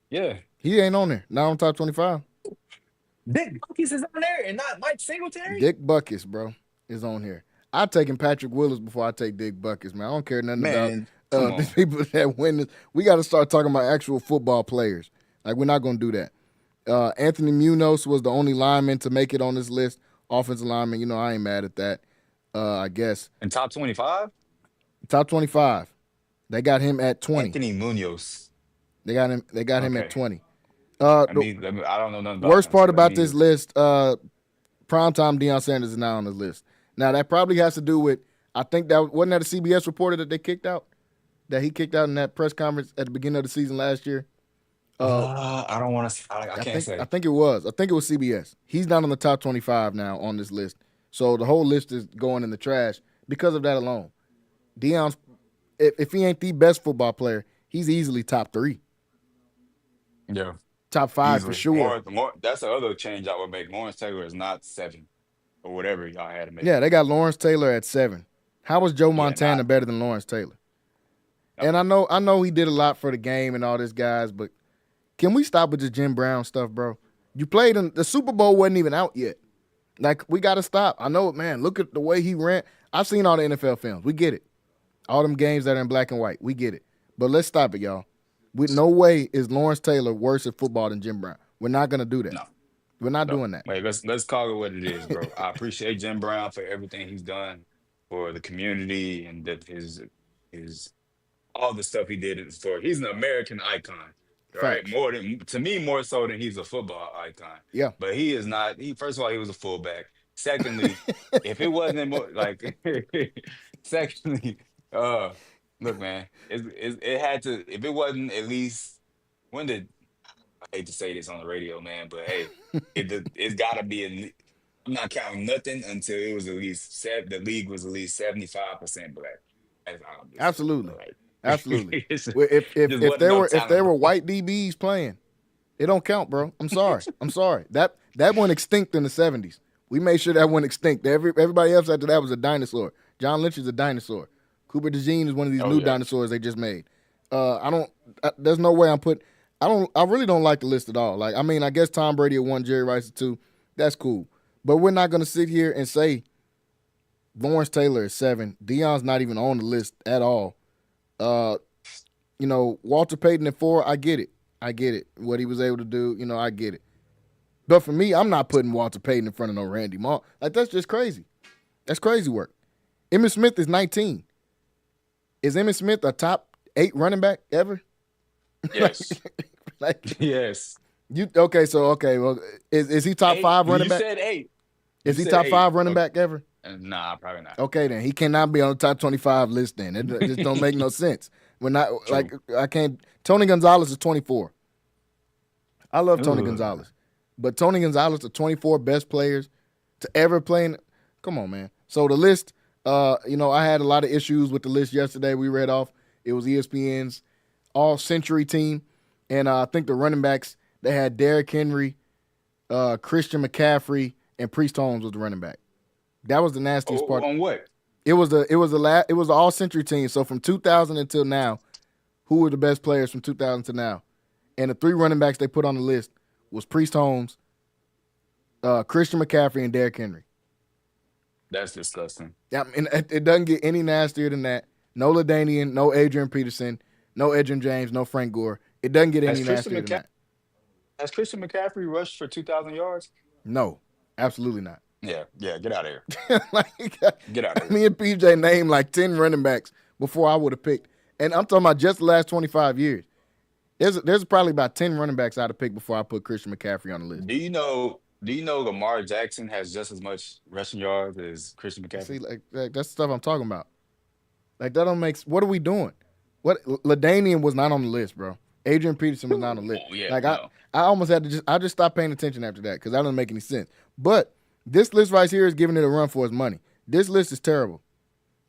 Yeah. he ain't on there. Not on top 25. Dick Bucky's is on there and not Mike Singletary? Dick Buckus, bro, is on here. I taking Patrick Willis before I take Dick Buckus, man. I don't care nothing about Man, come the on. people that win this. We got to start talking about actual football players. Like, we're not going to do that. Anthony Munoz was the only lineman to make it on this list. Offensive lineman, I ain't mad at that. I guess In top 25? top 25. They got him at 20. Anthony Munoz. They got him. They got him at Okay. 20. Let The me, let me, I don't know nothing about worst him, so part let about me. this list, primetime Deion Sanders is now on this list. Now that probably has to do with, I think that wasn't that a CBS reporter that they kicked out, that he kicked out in that press conference at the beginning of the season last year. I don't want to. I I can't think I say. think it was. I think it was CBS. He's not on the top 25 now on this list. So the whole list is going in the trash because of that alone. Deion's if he ain't the best football player, he's easily top 3, Yeah, top 5 for easily. sure. More. That's the other change I would make. Lawrence Taylor is not 7 or whatever y'all had to make Yeah, him. they got Lawrence Taylor at 7. How was Joe Yeah, Montana not better than Lawrence Taylor? no. And I know he did a lot for the game and all this, guys, but can we stop with this Jim Brown stuff, bro? You played in the Super Bowl wasn't even out yet. Like, we got to stop. I know, man, look at the way he ran. I've seen all the NFL films. We get it. All them games that are in black and white. We get it. But let's stop it, y'all. With no way is Lawrence Taylor worse at football than Jim Brown. We're not going to do that. No. We're not No. doing that. Wait, let's call it what it is, bro. I appreciate Jim Brown for everything he's done for the community and that his all the stuff he did in the story. He's an American icon, right? Facts. More than to me, more so than he's a football icon. Yeah. But he is not. He first of all, he was a fullback. Secondly, if it wasn't more like, secondly, uh, look, man, it had to. If it wasn't at least when did I hate to say this on the radio, man, but hey, it's got to be. I'm not counting nothing until it was at least the league was at least 75% black. That's all I'm just saying, Absolutely. bro. Like, Absolutely. it's Well, just wasn't enough if there talent. were white DBs playing, it don't count, bro. I'm sorry. I'm sorry. That went extinct in the 70s. We made sure that went extinct. Everybody else after that was a dinosaur. John Lynch is a dinosaur. Cooper DeJean is one of these Oh new yeah, dinosaurs they just made. There's no way I really don't like the list at all. Like, I mean, I guess Tom Brady at 1, Jerry Rice at 2. That's cool. But we're not going to sit here and say Lawrence Taylor is 7. Deion's not even on the list at all. Walter Payton at 4, I get it. I get it. What he was able to do, I get it. But for me, I'm not putting Walter Payton in front of no Randy Moss. Like, that's just crazy. That's crazy work. Emmitt Smith is 19. Is Emmitt Smith a top 8 running back ever? yes, Like, yes. well, is he top 5 running You back? said 8. Is You he said top 8. 5 running Okay. back ever? Nah, probably not. Okay, then he cannot be on the top 25 list. Then it just don't make no sense. We're not True. like I can't. Tony Gonzalez is 24. I love Tony Ugh. Gonzalez, but Tony Gonzalez, the 24 best players to ever play in. Come on, man. So the list, I had a lot of issues with the list yesterday. We read off. It was ESPN's all-century team, and I think the running backs they had Derrick Henry, Christian McCaffrey, and Priest Holmes was the running back. That was the nastiest part. On what? It was the all-century team. So from 2000 until now, who were the best players from 2000 to now? And the 3 running backs they put on the list was Priest Holmes, Christian McCaffrey, and Derrick Henry. That's disgusting. Yeah, I mean, it doesn't get any nastier than that. No LaDainian, no Adrian Peterson, no Edgerrin James, no Frank Gore. It doesn't get any Has Christian nastier than that. Has Christian McCaffrey rushed for 2,000 yards? No, absolutely not. Yeah, get out of here. Like, Get out of here. me and PJ named like 10 running backs before I would have picked. And I'm talking about just the last 25 years. There's probably about 10 running backs I'd have picked before I put Christian McCaffrey on the list. Do you know Lamar Jackson has just as much rushing yards as Christian McCaffrey? See, like that's the stuff I'm talking about. Like, that don't make. What are we doing? What LaDainian was not on the list, bro. Adrian Peterson was not on the list. Oh, yeah, like no. I almost had to I just stopped paying attention after that because that doesn't make any sense. But this list right here is giving it a run for its money. This list is terrible.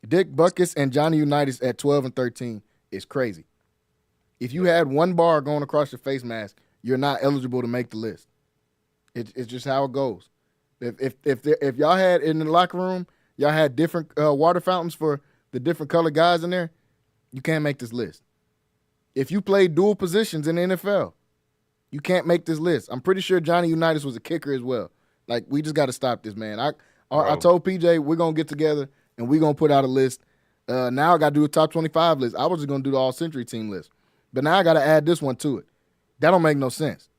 Dick Butkus and Johnny Unitas at 12 and 13 is crazy. If you had one bar going across your face mask, you're not eligible to make the list. It's just how it goes. If y'all had in the locker room, y'all had different water fountains for the different colored guys in there, you can't make this list. If you played dual positions in the NFL, you can't make this list. I'm pretty sure Johnny Unitas was a kicker as well. Like, we just got to stop this, man. I told PJ we're going to get together and we're going to put out a list. Now I got to do a top 25 list. I was just going to do the all-century team list. But now I got to add this one to it. That don't make no sense.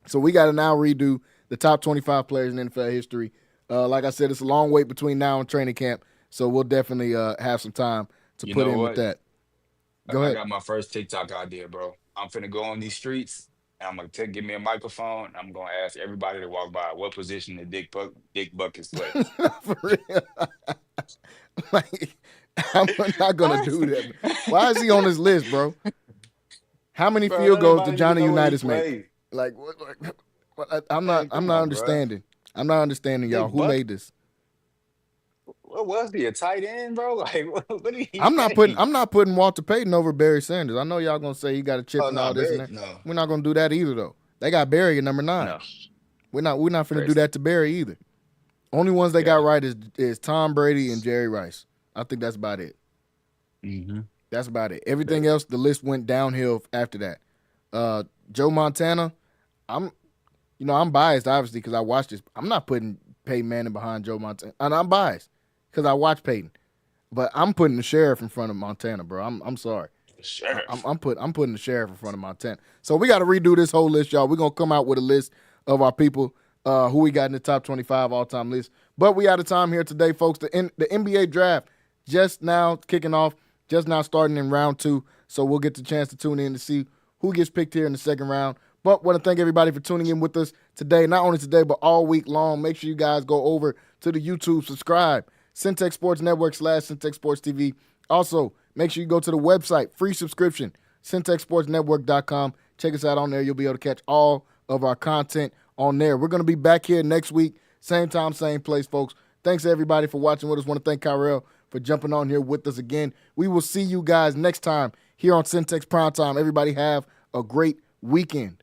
So we got to now redo the top 25 players in NFL history. Like I said, it's a long wait between now and training camp, so we'll definitely have some time to You put know in what? with that. Go I ahead. got my first TikTok idea, bro. I'm finna go on these streets and I'm gonna give me a microphone. I'm gonna ask everybody to walk by what position the Dick Buckets play. For real. Like, I'm not going to do that. Why is he on this list, bro? How many Bro, field let goals did everybody Johnny know where he Unitas make? played. Like, I'm not Come on, bro. understanding. I'm not understanding, y'all. Dick Who Buck- made this? what was he, a tight end, bro? Like, what did he I'm not putting play? I'm not putting Walter Payton over Barry Sanders. I know y'all gonna say he got a chip Oh and no, all this and Barry, that. no, We're not gonna do that either though. They got Barry at number 9. no, We're not finna do crazy. that to Barry either. Only ones they got Yeah. right is Tom Brady and Jerry Rice. I think that's about it. Mm-hmm. That's about it. Everything else, the list went downhill after that. Joe Montana, I'm biased obviously because I watched this. I'm not putting Peyton Manning behind Joe Montana, and I'm biased because I watched Peyton. But I'm putting the sheriff in front of Montana, bro. I'm sorry. Sheriff. I'm putting the sheriff in front of Montana. So we got to redo this whole list, y'all. We're gonna come out with a list of our people who we got in the top 25 all-time list. But we out of time here today, folks. The NBA draft just now kicking off, just now starting in round 2. So we'll get the chance to tune in to see who gets picked here in the second round. But want to thank everybody for tuning in with us today. Not only today, but all week long. Make sure you guys go over to the YouTube, subscribe, Centex Sports Network / Centex Sports TV. Also, make sure you go to the website, free subscription, CentexSportsNetwork.com. Check us out on there. You'll be able to catch all of our content on there. We're going to be back here next week, same time, same place, folks. Thanks, everybody, for watching with us. Want to thank Kyrell for jumping on here with us again. We will see you guys next time here on Centex Primetime. Everybody have a great weekend.